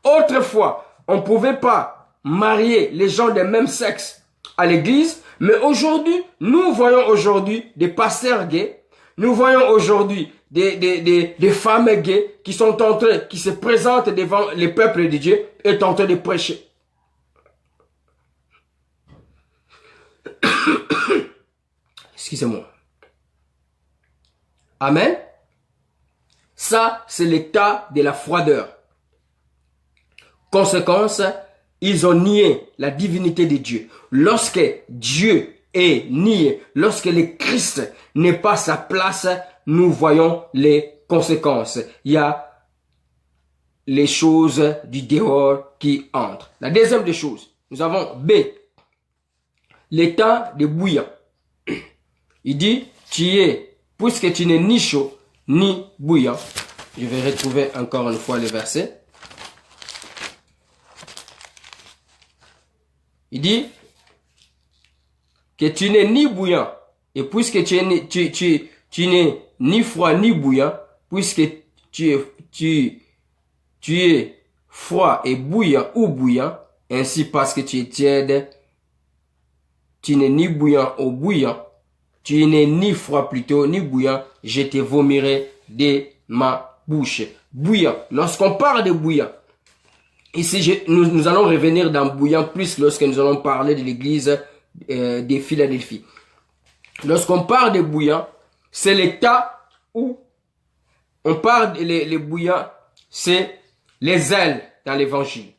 Autrefois, on ne pouvait pas marier les gens du même sexe à l'église, mais aujourd'hui, nous voyons aujourd'hui des pasteurs gays, nous voyons aujourd'hui des femmes gays qui se présentent devant les peuples de Dieu et en train de prêcher. Excusez-moi. Amen. Ça, c'est l'état de la froideur. Conséquence, ils ont nié la divinité de Dieu. Lorsque Dieu est nié, lorsque le Christ n'est pas sa place, nous voyons les conséquences. Il y a les choses du dehors qui entrent. La deuxième des choses, nous avons B, l'état de bouillant. Il dit, puisque tu n'es ni chaud, ni bouillant. Je vais retrouver encore une fois le verset. Il dit que tu n'es ni bouillant. Et puisque tu n'es ni froid ni bouillant, puisque tu es froid et bouillant ou bouillant, ainsi parce que tu es tiède, tu n'es ni bouillant ou bouillant, tu n'es ni froid plutôt, ni bouillant, je te vomirai de ma bouche. Bouillant. Lorsqu'on parle de bouillant, ici nous allons revenir dans bouillant plus lorsque nous allons parler de l'église de Philadelphie. Lorsqu'on parle de bouillant, c'est l'état où on parle de les bouillants, c'est les ailes dans l'évangile,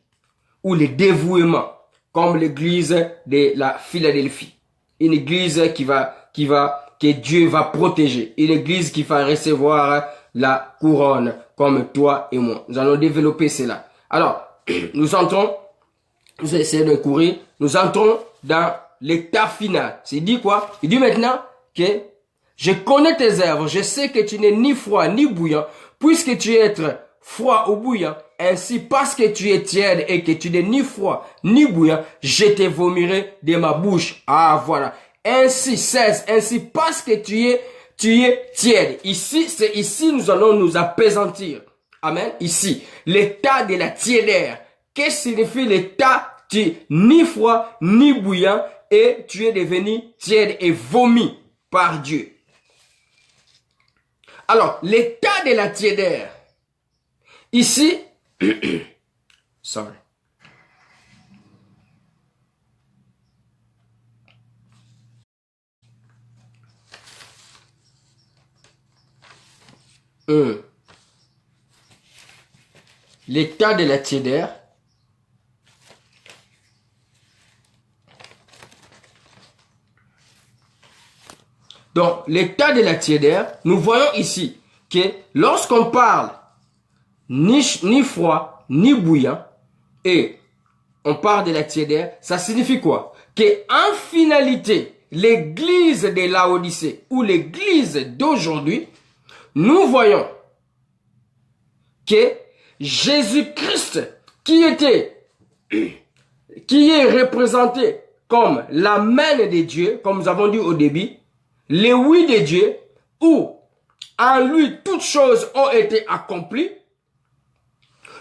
ou les dévouements, comme l'église de la Philadelphie. Une église que Dieu va protéger. Une église qui va recevoir la couronne, comme toi et moi. Nous allons développer cela. Alors, nous entrons, nous essayons de courir, nous entrons dans l'état final. C'est dit quoi? Il dit maintenant que je connais tes œuvres, je sais que tu n'es ni froid ni bouillant, puisque tu es froid ou bouillant, ainsi parce que tu es tiède et que tu n'es ni froid ni bouillant, je te vomirai de ma bouche. Ah voilà. Ainsi, 16, ainsi parce que tu es tiède. Ici, nous allons nous apaisantir. Amen. Ici, l'état de la tiédeur. Qu'est-ce que signifie l'état? Tu es ni froid ni bouillant et tu es devenu tiède et vomi par Dieu. Alors, l'état de la tiédeur. Ici, sorry. L'état de la tiédeur. Donc, l'état de la tiédeur, nous voyons ici que lorsqu'on parle ni froid, ni bouillant, et on parle de la tiédeur, ça signifie quoi? Que en finalité, l'église de Laodicée ou l'église d'aujourd'hui, nous voyons que Jésus-Christ, qui est représenté comme la main de Dieu, comme nous avons dit au début, le oui de Dieu, où en lui toutes choses ont été accomplies,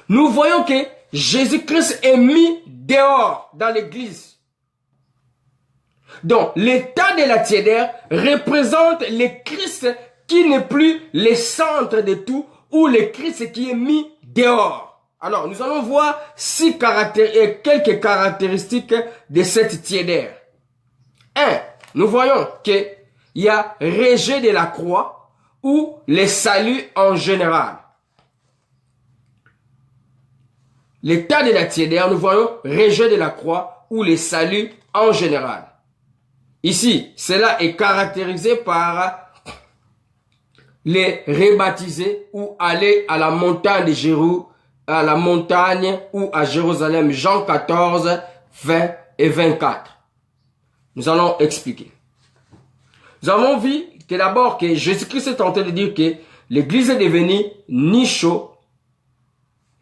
nous voyons que Jésus-Christ est mis dehors dans l'église. Donc, l'état de la tiédeur représente le Christ qui n'est plus le centre de tout, ou le Christ qui est mis dehors. Alors, nous allons voir quelques caractéristiques de cette tiédeur. 1. Nous voyons qu'il y a rejet de la croix ou le salut en général. L'état de la tiédeur, nous voyons rejet de la croix ou le salut en général. Ici, cela est caractérisé par les rebaptisés ou aller à la montagne de à la montagne ou à Jérusalem. Jean 14, 20 et 24. Nous allons expliquer. Nous avons vu que d'abord que Jésus-Christ est en train de dire que l'église est devenue ni chaud,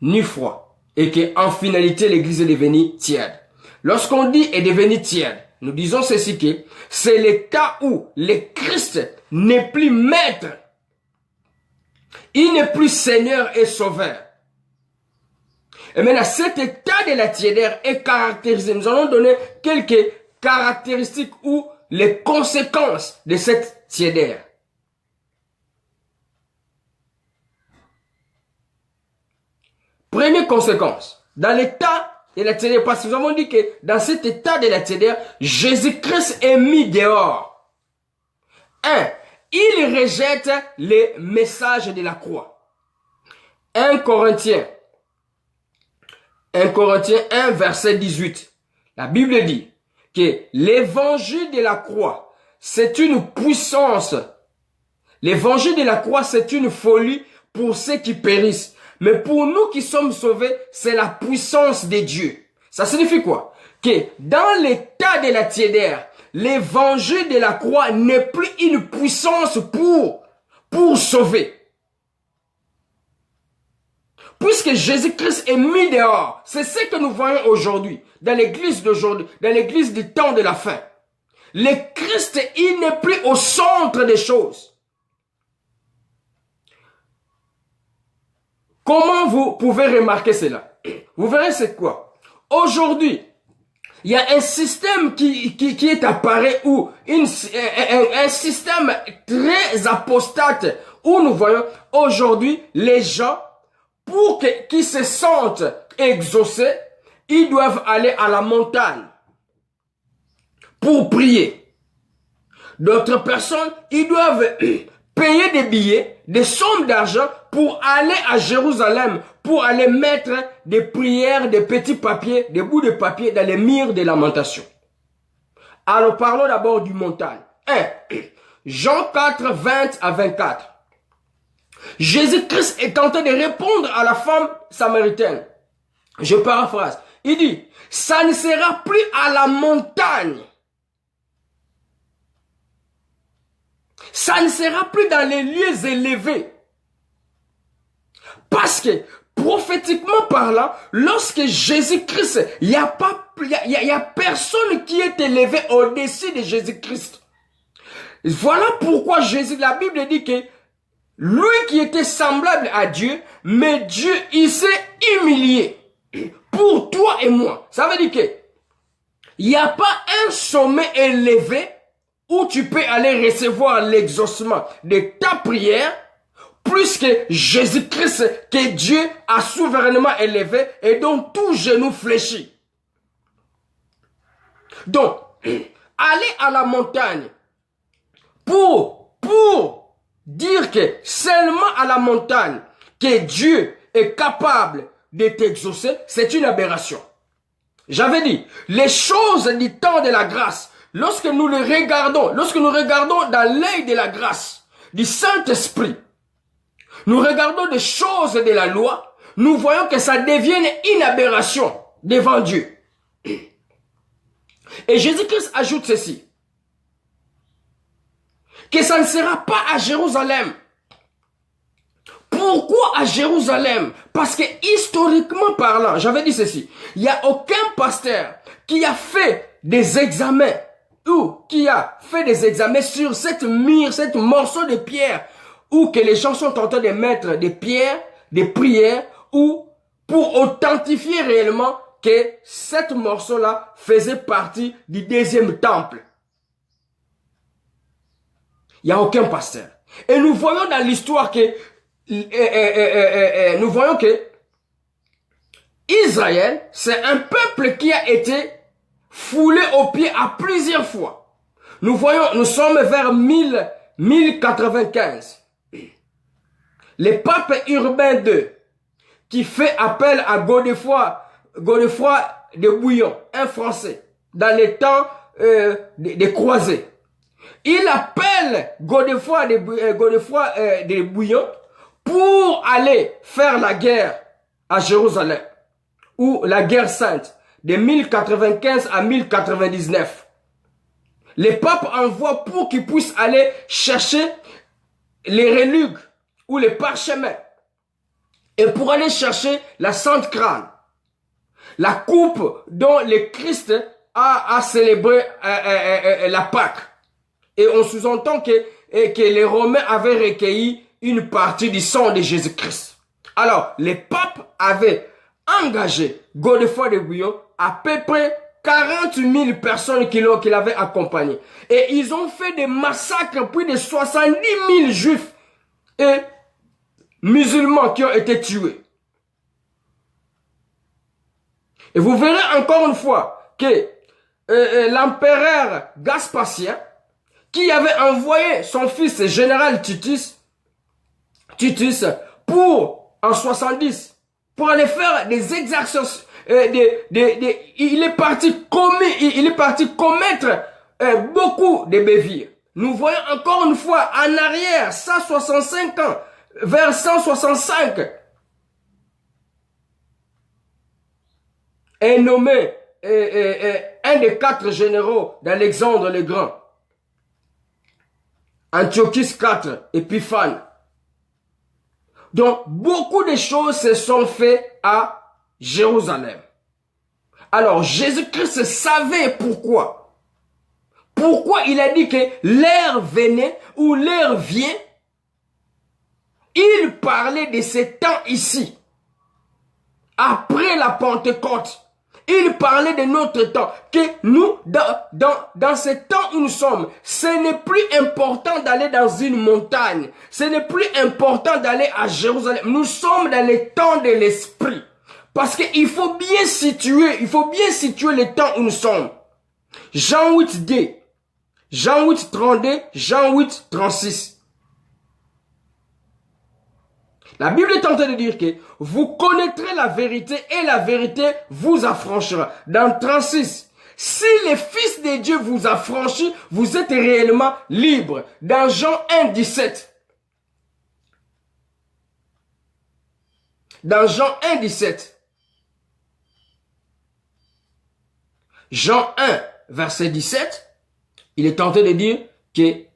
ni froid. Et qu'en finalité, l'église est devenue tiède. Lorsqu'on dit est devenue tiède, nous disons ceci que c'est le cas où le Christ n'est plus maître. Il n'est plus Seigneur et Sauveur. Et maintenant, cet état de la tiédeur est caractérisé. Nous allons donner quelques caractéristiques ou les conséquences de cette tiédeur. Première conséquence, dans l'état de la tiédeur, parce que nous avons dit que dans cet état de la tiédeur, Jésus-Christ est mis dehors. 1. Il rejette les messages de la croix. 1 Corinthiens 1 verset 18. La Bible dit que l'évangile de la croix, c'est une puissance. L'évangile de la croix, c'est une folie pour ceux qui périssent. Mais pour nous qui sommes sauvés, c'est la puissance de Dieu. Ça signifie quoi? Que dans l'état de la tiédeur, l'évangile de la croix n'est plus une puissance pour sauver. Puisque Jésus-Christ est mis dehors, c'est ce que nous voyons aujourd'hui, dans l'église d'aujourd'hui, dans l'église du temps de la fin. Le Christ, il n'est plus au centre des choses. Comment vous pouvez remarquer cela? Vous verrez c'est quoi? Aujourd'hui, il y a un système qui est apparu où un système très apostate où nous voyons aujourd'hui les gens pour qu'ils se sentent exaucés, ils doivent aller à la montagne pour prier. D'autres personnes, ils doivent payer des billets, des sommes d'argent pour aller à Jérusalem, pour aller mettre des prières, des petits papiers, des bouts de papier dans les murs de lamentation. Alors parlons d'abord du montagne. 1. Jean 4, 20 à 24. Jésus-Christ est en train de répondre à la femme samaritaine. Je paraphrase. Il dit, ça ne sera plus à la montagne. Ça ne sera plus dans les lieux élevés. Parce que, prophétiquement parlant, lorsque Jésus-Christ, il y a personne qui est élevé au-dessus de Jésus-Christ. Voilà pourquoi la Bible dit que lui qui était semblable à Dieu, mais Dieu, il s'est humilié pour toi et moi. Ça veut dire que il n'y a pas un sommet élevé où tu peux aller recevoir l'exaucement de ta prière plus que Jésus-Christ que Dieu a souverainement élevé et dont tout genou fléchit. Donc, aller à la montagne pour dire que seulement à la montagne que Dieu est capable de t'exaucer, c'est une aberration. J'avais dit, les choses du temps de la grâce, lorsque nous regardons dans l'œil de la grâce, du Saint-Esprit, nous regardons des choses de la loi, nous voyons que ça devient une aberration devant Dieu. Et Jésus-Christ ajoute ceci, que ça ne sera pas à Jérusalem. Pourquoi à Jérusalem? Parce que historiquement parlant, j'avais dit ceci, il n'y a aucun pasteur qui a fait des examens ou qui a fait des examens sur cette morceau de pierre où que les gens sont en train de mettre des pierres, des prières ou pour authentifier réellement que cette morceau-là faisait partie du deuxième temple. Il n'y a aucun pasteur. Et nous voyons dans l'histoire que nous voyons que Israël, c'est un peuple qui a été foulé aux pieds à plusieurs fois. Nous sommes vers 1095. Le pape Urbain II, qui fait appel à Godefroy de Bouillon, un Français, dans les temps des croisés. Il appelle Godefroy de Bouillon pour aller faire la guerre à Jérusalem, ou la guerre sainte, de 1095 à 1099. Les papes envoient pour qu'ils puissent aller chercher les reliques ou les parchemins, et pour aller chercher la Sainte Crâne, la coupe dont le Christ a célébré la Pâque. Et on sous-entend que les Romains avaient recueilli une partie du sang de Jésus-Christ. Alors, les papes avaient engagé Godefroy de Bouillon, à peu près 40 000 personnes qui l'avaient accompagné. Et ils ont fait des massacres, plus de 70 000 juifs et musulmans qui ont été tués. Et vous verrez encore une fois que l'empereur Gaspatien, qui avait envoyé son fils général Titus en 70, pour aller faire des exercices, il est parti commettre beaucoup de bévires. Nous voyons encore une fois en arrière, 165 ans, vers 165, est nommé un des 4 généraux d'Alexandre le Grand, Antiochus IV Épiphane. Donc, beaucoup de choses se sont faites à Jérusalem. Alors, Jésus-Christ savait pourquoi. Pourquoi il a dit que l'heure venait ou l'heure vient. Il parlait de ce temps ici. Après la Pentecôte. Il parlait de notre temps, que nous, dans ce temps où nous sommes, ce n'est plus important d'aller dans une montagne, ce n'est plus important d'aller à Jérusalem. Nous sommes dans le temps de l'esprit. Parce qu'il faut bien situer le temps où nous sommes. Jean 8:2, Jean 8:32, Jean 8:36. La Bible est en train de dire que vous connaîtrez la vérité et la vérité vous affranchira. Dans 36, si le Fils de Dieu vous affranchit, vous êtes réellement libre. Dans Jean 1:17. Dans Jean 1:17. Jean 1, verset 17, il est tenté de dire que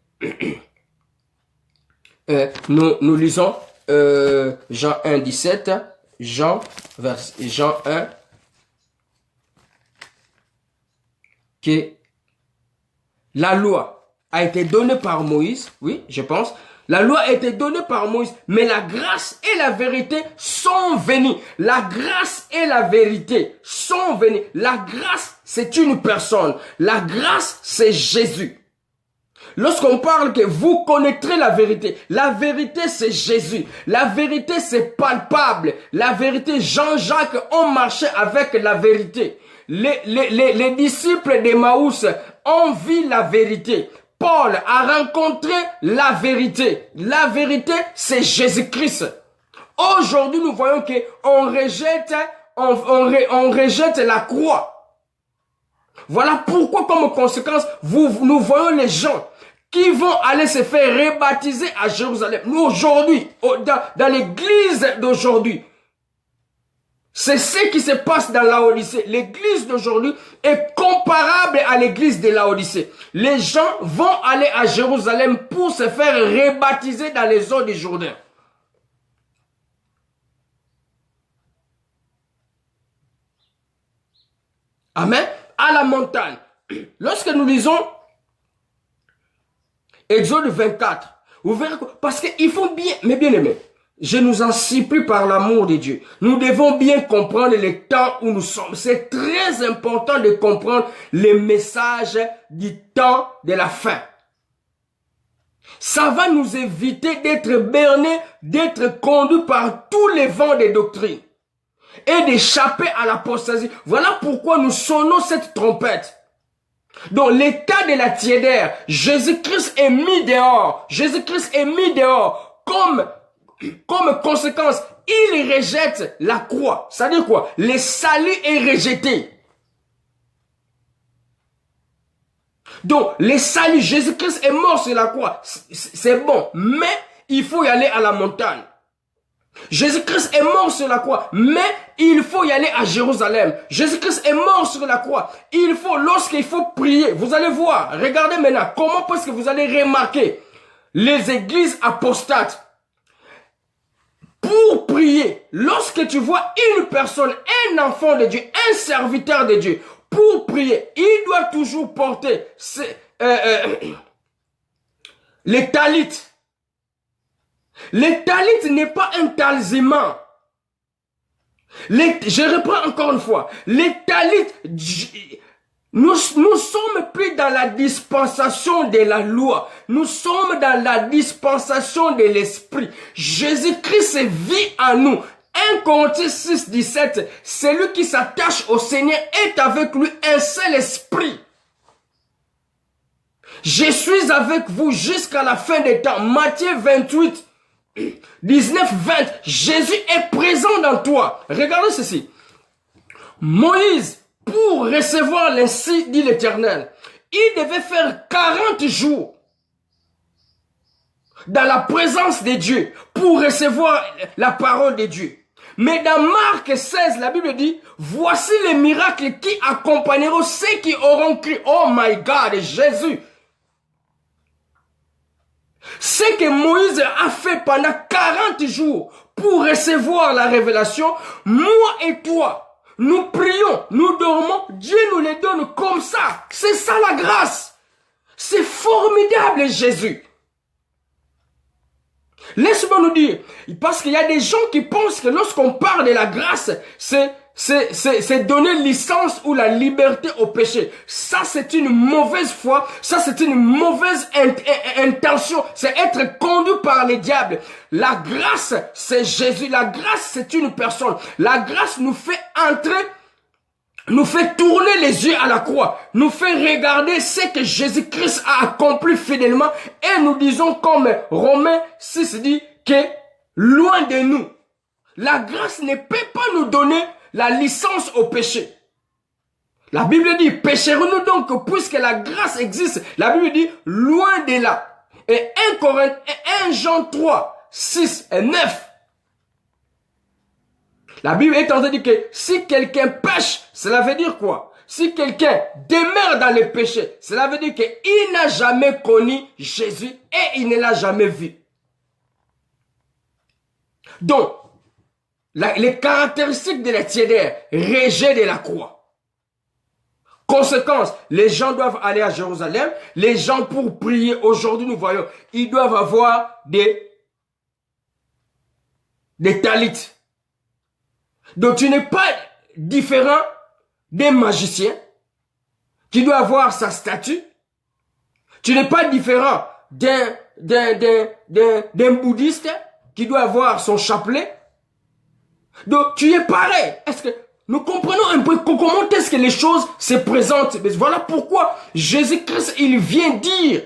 nous lisons Jean 1, 17, Jean 1, que la loi a été donnée par Moïse, oui, je pense. La loi a été donnée par Moïse, mais la grâce et la vérité sont venues. La grâce et la vérité sont venues. La grâce, c'est une personne. La grâce, c'est Jésus. Lorsqu'on parle que vous connaîtrez la vérité c'est Jésus. La vérité c'est palpable. La vérité, Jean-Jacques ont marché avec la vérité. Les disciples d'Emmaüs ont vu la vérité. Paul a rencontré la vérité. La vérité c'est Jésus-Christ. Aujourd'hui nous voyons que on rejette la croix. Voilà pourquoi comme conséquence nous voyons les gens qui vont aller se faire rebaptiser à Jérusalem. Nous aujourd'hui, dans l'église d'aujourd'hui, c'est ce qui se passe dans Laodicée. L'église d'aujourd'hui est comparable à l'église de Laodicée. Les gens vont aller à Jérusalem pour se faire rebaptiser dans les eaux du Jourdain. Amen. À la montagne. Lorsque nous lisons Exode 24, vous verrez parce qu'il faut bien, mes bien-aimés, je nous en supplie par l'amour de Dieu. Nous devons bien comprendre le temps où nous sommes. C'est très important de comprendre les messages du temps de la fin. Ça va nous éviter d'être bernés, d'être conduits par tous les vents des doctrines et d'échapper à l'apostasie. Voilà pourquoi nous sonnons cette trompette. Dans l'état de la tiédeur, Jésus-Christ est mis dehors. Jésus-Christ est mis dehors comme conséquence. Il rejette la croix. Ça veut dire quoi? Le salut est rejeté. Donc, le salut, Jésus-Christ est mort sur la croix. C'est bon, mais il faut y aller à la montagne. Jésus-Christ est mort sur la croix, mais il faut y aller à Jérusalem. Jésus-Christ est mort sur la croix. Lorsqu'il faut prier, vous allez voir, regardez maintenant, comment est-ce que vous allez remarquer les églises apostates. Pour prier, lorsque tu vois une personne, un enfant de Dieu, un serviteur de Dieu, pour prier, il doit toujours porter les talites. Les talites n'est pas un talisman. Je reprends encore une fois. Les talites, nous sommes plus dans la dispensation de la loi. Nous sommes dans la dispensation de l'esprit. Jésus-Christ vit en nous. 1 Corinthiens 6, 17. Celui qui s'attache au Seigneur est avec lui un seul esprit. Je suis avec vous jusqu'à la fin des temps. Matthieu 28, 19, 20. Jésus est présent dans toi. Regardez ceci. Moïse, pour recevoir l'ainsi dit l'Éternel, il devait faire 40 jours dans la présence de Dieu pour recevoir la parole de Dieu. Mais dans Marc 16, la Bible dit, voici les miracles qui accompagneront ceux qui auront crié, oh my God, Jésus. Ce que Moïse a fait pendant 40 jours pour recevoir la révélation, moi et toi, nous prions, nous dormons, Dieu nous les donne comme ça. C'est ça la grâce. C'est formidable, Jésus. Laisse-moi nous dire, parce qu'il y a des gens qui pensent que lorsqu'on parle de la grâce, c'est donner licence ou la liberté au péché. Ça, c'est une mauvaise foi. Ça, c'est une mauvaise intention. C'est être conduit par les diables. La grâce, c'est Jésus. La grâce, c'est une personne. La grâce nous fait entrer, nous fait tourner les yeux à la croix, nous fait regarder ce que Jésus-Christ a accompli fidèlement, et nous disons comme Romains 6 dit que loin de nous, la grâce ne peut pas nous donner la licence au péché. La Bible dit, pécherons-nous donc puisque la grâce existe? La Bible dit, loin de là. Et 1 Jean 3, 6 et 9. La Bible est en train de dire que si quelqu'un pêche, cela veut dire quoi? Si quelqu'un demeure dans le péché, cela veut dire qu'il n'a jamais connu Jésus et il ne l'a jamais vu. Donc, les caractéristiques de la tiédère, rejet de la croix. Conséquence, les gens doivent aller à Jérusalem. Les gens pour prier, aujourd'hui nous voyons, ils doivent avoir des talites. Donc tu n'es pas différent des magiciens qui doit avoir sa statue. Tu n'es pas différent d'un bouddhiste qui doit avoir son chapelet. Donc tu es pareil. Est-ce que nous comprenons un peu comment est-ce que les choses se présentent? Mais voilà pourquoi Jésus-Christ, il vient dire,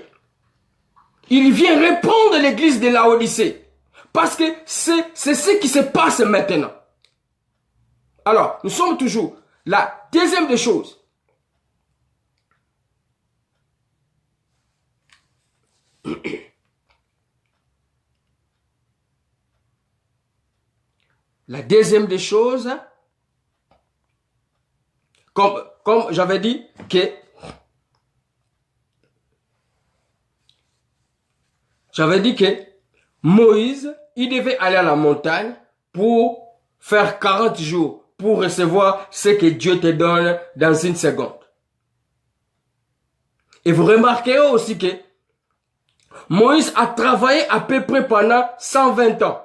il vient répondre l'église de Laodicée. Parce que c'est ce qui se passe maintenant. Alors, nous sommes toujours la deuxième des choses. La deuxième des choses, comme j'avais dit, que Moïse, il devait aller à la montagne pour faire 40 jours pour recevoir ce que Dieu te donne dans une seconde. Et vous remarquez aussi que Moïse a travaillé à peu près pendant 120 ans.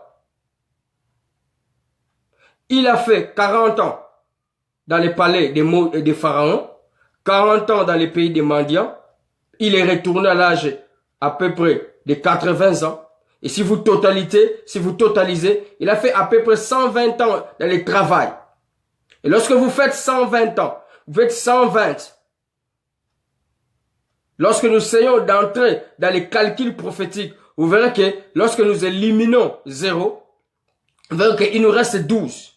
Il a fait 40 ans dans les palais des pharaons, 40 ans dans les pays des mendiants. Il est retourné à l'âge à peu près de 80 ans. Et si vous totalisez, il a fait à peu près 120 ans dans le travail. Et lorsque vous faites 120 ans, vous faites 120. Lorsque nous essayons d'entrer dans les calculs prophétiques, vous verrez que lorsque nous éliminons 0, vous verrez qu'il nous reste 12.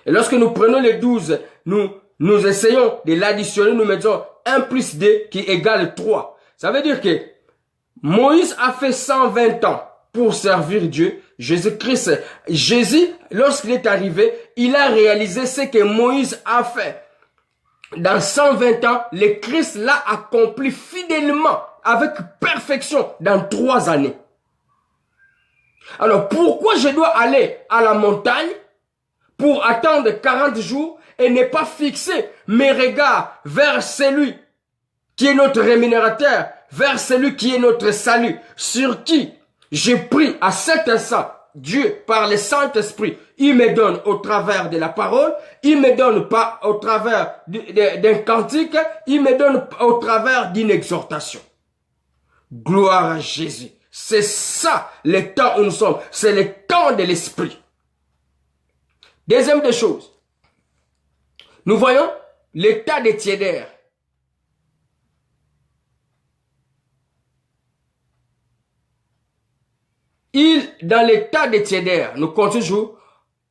Et lorsque nous prenons les 12, nous nous essayons de l'additionner, nous mettons 1 plus 2 qui égale 3. Ça veut dire que Moïse a fait 120 ans pour servir Dieu. Jésus, lorsqu'il est arrivé, il a réalisé ce que Moïse a fait. Dans 120 ans, le Christ l'a accompli fidèlement, avec perfection, dans 3 années. Alors, pourquoi je dois aller à la montagne pour attendre 40 jours et ne pas fixer mes regards vers celui qui est notre rémunérateur, vers celui qui est notre salut, sur qui j'ai pris à cet instant, Dieu, par le Saint-Esprit, il me donne au travers de la parole, il me donne pas au travers d'un cantique, il me donne au travers d'une exhortation. Gloire à Jésus. C'est ça le temps où nous sommes. C'est le temps de l'Esprit. Deuxième des choses. Nous voyons l'état des tiédaires. Dans l'état des tiédaires, nous comptons toujours,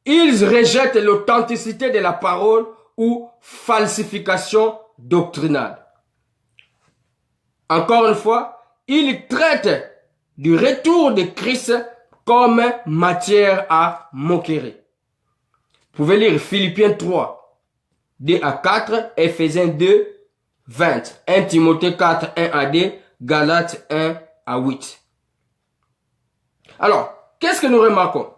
ils rejettent l'authenticité de la parole ou falsification doctrinale. Encore une fois, ils traitent du retour de Christ comme matière à moquerie. Vous pouvez lire Philippiens 3, 2 à 4, Ephésiens 2, 20, 1 Timothée 4, 1 à 2, Galates 1 à 8. Alors, qu'est-ce que nous remarquons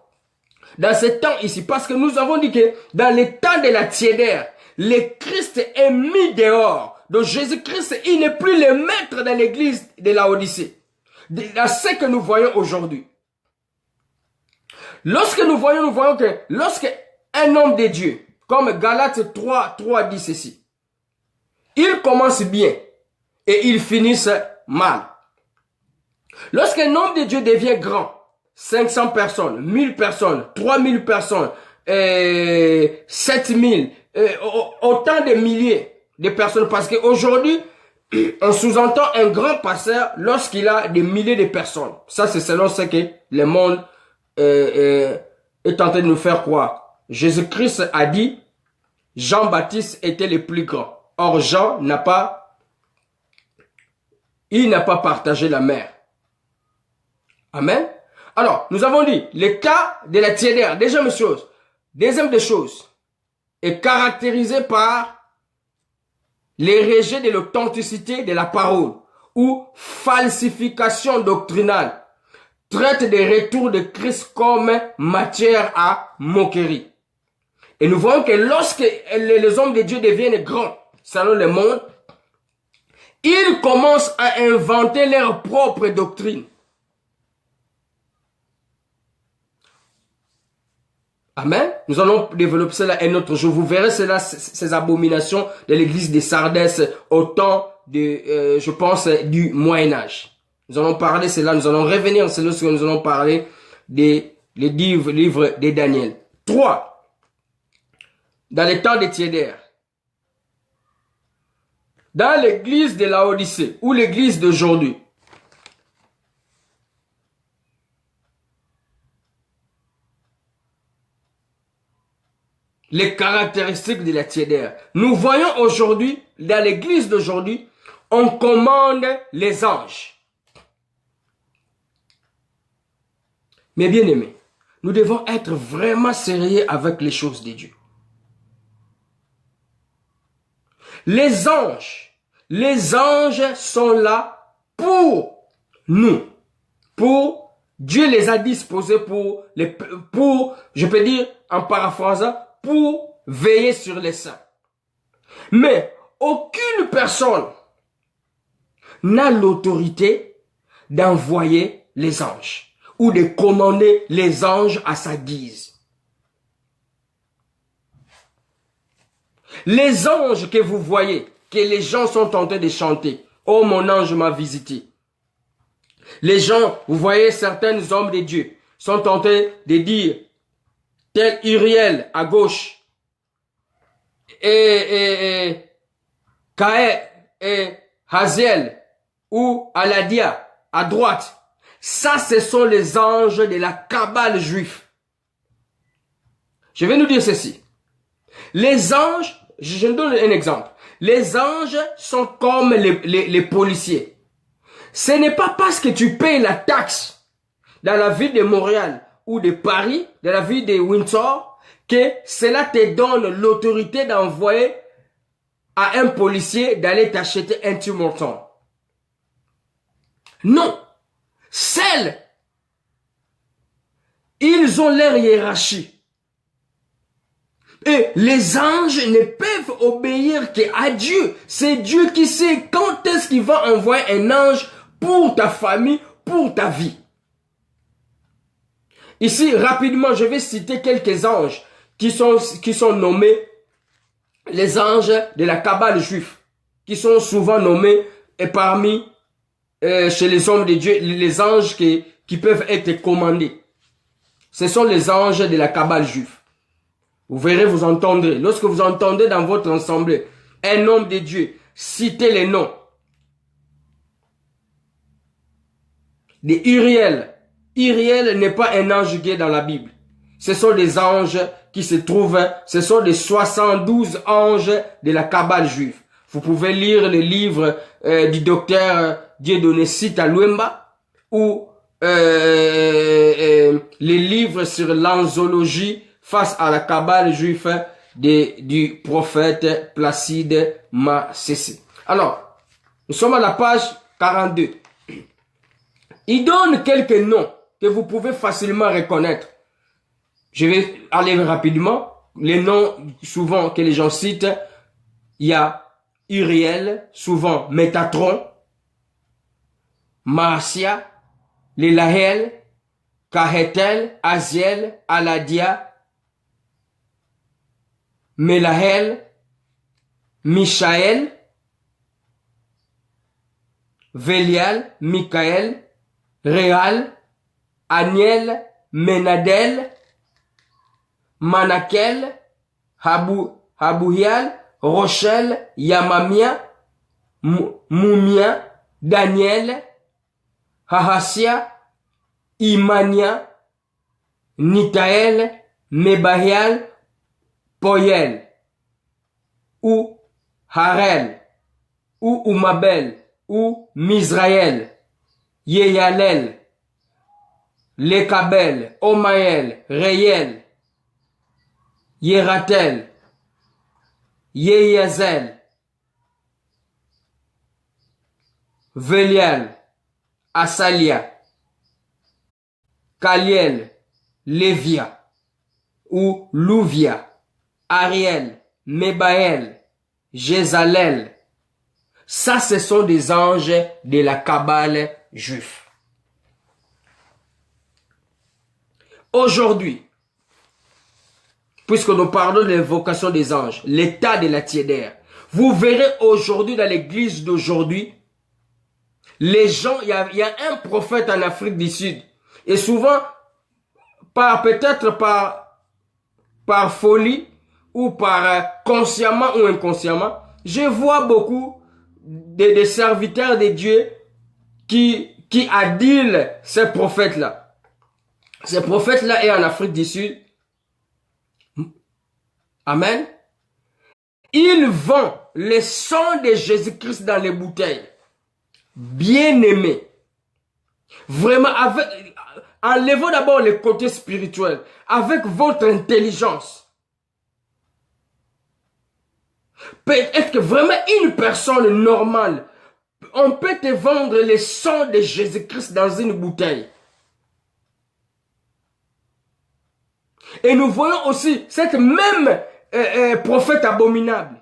dans ce temps ici? Parce que nous avons dit que dans le temps de la tiédaire, le Christ est mis dehors. Donc Jésus-Christ, il n'est plus le maître dans l'église de la Odyssée. Dans ce que nous voyons aujourd'hui. Lorsque nous voyons que lorsque un homme de Dieu, comme Galates 3 dit ceci, il commence bien et il finit mal. Lorsqu'un homme de Dieu devient grand, 500 personnes, 1000 personnes, 3000 personnes, 7000, autant de milliers de personnes. Parce qu'aujourd'hui, on sous-entend un grand pasteur lorsqu'il a des milliers de personnes. Ça, c'est selon ce que le monde est en train de nous faire croire. Jésus-Christ a dit, Jean-Baptiste était le plus grand. Or, Jean n'a pas partagé la mer. Amen. Alors, nous avons dit, le cas de la tiédaire, deuxième des choses, est caractérisé par les rejets de l'authenticité de la parole ou falsification doctrinale, traite des retours de Christ comme matière à moquerie. Et nous voyons que lorsque les hommes de Dieu deviennent grands, selon le monde, ils commencent à inventer leur propre doctrine. Amen. Nous allons développer cela un autre jour. Vous verrez cela, ces abominations de l'église des Sardes au temps de, je pense, du Moyen-Âge. Nous allons parler cela, nous allons revenir, c'est lorsque nous allons parler des livres de Daniel. 3. Dans les temps des tiédaires. Dans l'église de la Odyssée ou l'église d'aujourd'hui. Les caractéristiques de la tiédaire. Nous voyons aujourd'hui, dans l'église d'aujourd'hui, on commande les anges. Mais bien aimés, nous devons être vraiment sérieux avec les choses de Dieu. Les anges sont là pour nous. Dieu les a disposés je peux dire en paraphrasant, pour veiller sur les saints. Mais aucune personne n'a l'autorité d'envoyer les anges ou de commander les anges à sa guise. Les anges que vous voyez, que les gens sont en train de chanter, « Oh, mon ange m'a visité ». Les gens, vous voyez certains hommes de Dieu, sont en train de dire, tel Uriel à gauche, et Kaé et Haziel, ou Aladia à droite. Ça, ce sont les anges de la cabale juive. Je vais nous dire ceci. Les anges je donne un exemple. Les anges sont comme les policiers. Ce n'est pas parce que tu payes la taxe dans la ville de Montréal ou de Paris, dans la ville de Windsor, que cela te donne l'autorité d'envoyer à un policier d'aller t'acheter un tue-morton. Non. Celles, ils ont leur hiérarchie. Et les anges ne peuvent obéir qu'à Dieu. C'est Dieu qui sait quand est-ce qu'il va envoyer un ange pour ta famille, pour ta vie. Ici, rapidement, je vais citer quelques anges qui sont nommés les anges de la Kabbale juive, qui sont souvent nommés parmi chez les hommes de Dieu, les anges qui peuvent être commandés. Ce sont les anges de la Kabbale juive. Vous verrez, vous entendrez. Lorsque vous entendez dans votre assemblée un homme de Dieu, citez les noms de Uriel. Uriel n'est pas un ange gay dans la Bible. Ce sont des anges qui se trouvent, ce sont les 72 anges de la Kabbale juive. Vous pouvez lire le livre du docteur Dieudonné Sita Luemba ou les livres sur l'anzologie face à la Kabbale juive du prophète Placide Massessi. Alors, nous sommes à la page 42. Il donne quelques noms que vous pouvez facilement reconnaître. Je vais aller rapidement. Les noms souvent que les gens citent, il y a Uriel, souvent Métatron, Marcia, Lélahel, Kahetel, Aziel, Aladia, Melahel, Michaël, Vélial, Michaël, Réal, Aniel, Menadel, Manakel, Habouhial, Rochelle, Yamamia, Moumia, Daniel, Hahassia, Imania, Nitaël, Mebahial, Poyel, ou Harel, ou Umabel, ou Misraël, Yeyalel, Lekabel, Omaël, Reyel, Yeratel, Yeyazel, Velial, Asalia, Kaliel, Lévia, ou Louvia, Ariel, Mebaël, Jézalel. Ça, ce sont des anges de la Kabbale juive. Aujourd'hui, puisque nous parlons de l'invocation des anges, l'état de la tiédère, vous verrez aujourd'hui dans l'église d'aujourd'hui, les gens, il y a un prophète en Afrique du Sud, et souvent, peut-être par folie, ou par consciemment ou inconsciemment, je vois beaucoup de serviteurs de Dieu qui adulent ces prophètes-là. Ces prophètes-là est en Afrique du Sud. Amen. Ils vendent le sang de Jésus-Christ dans les bouteilles. Bien-aimés. Vraiment, enlevons d'abord le côté spirituel. Avec votre intelligence. Peut-être que vraiment une personne normale, on peut te vendre le sang de Jésus-Christ dans une bouteille. Et nous voyons aussi cette même prophète abominable.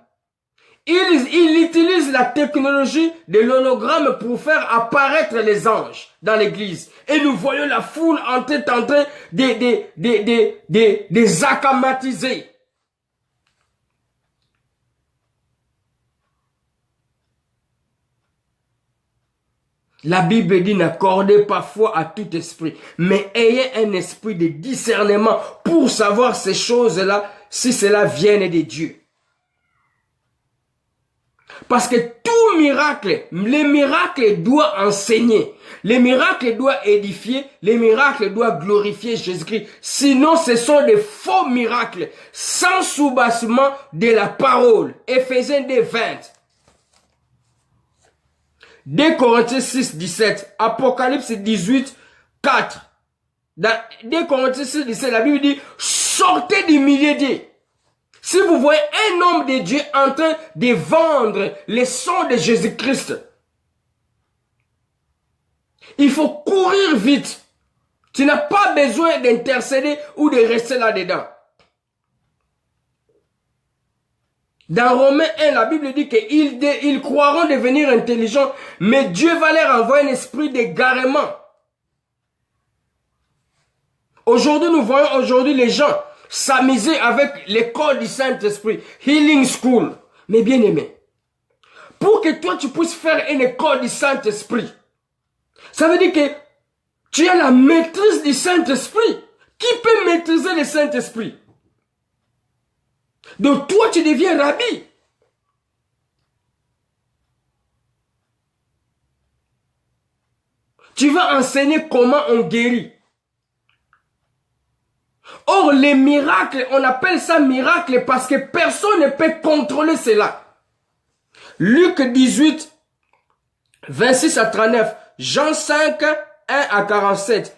Il utilise la technologie de l'hologramme pour faire apparaître les anges dans l'église. Et nous voyons la foule en train de acclimatiser. La Bible dit n'accordez pas foi à tout esprit, mais ayez un esprit de discernement pour savoir ces choses-là, si cela vient de Dieu. Parce que tout miracle, les miracles doivent enseigner. Les miracles doivent édifier. Les miracles doivent glorifier Jésus-Christ. Sinon, ce sont des faux miracles, sans soubassement de la parole. Éphésiens 2:20. 2 Corinthiens 6, 17. Apocalypse 18, 4. Dans 2 Corinthiens 6, 17, la Bible dit, sortez du milieu d'eux. Si vous voyez un homme de Dieu en train de vendre les sons de Jésus-Christ, il faut courir vite. Tu n'as pas besoin d'intercéder ou de rester là-dedans. Dans Romains 1, la Bible dit qu'ils croiront devenir intelligents, mais Dieu va leur envoyer un esprit d'égarement. Aujourd'hui, nous voyons les gens s'amuser avec l'école du Saint-Esprit, Healing School. Mais bien aimé, pour que toi tu puisses faire une école du Saint-Esprit, ça veut dire que tu as la maîtrise du Saint-Esprit. Qui peut maîtriser le Saint-Esprit? Donc toi tu deviens rabbi. Tu vas enseigner comment on guérit. Or, les miracles, on appelle ça miracle parce que personne ne peut contrôler cela. Luc 18, 26 à 39, Jean 5, 1 à 47.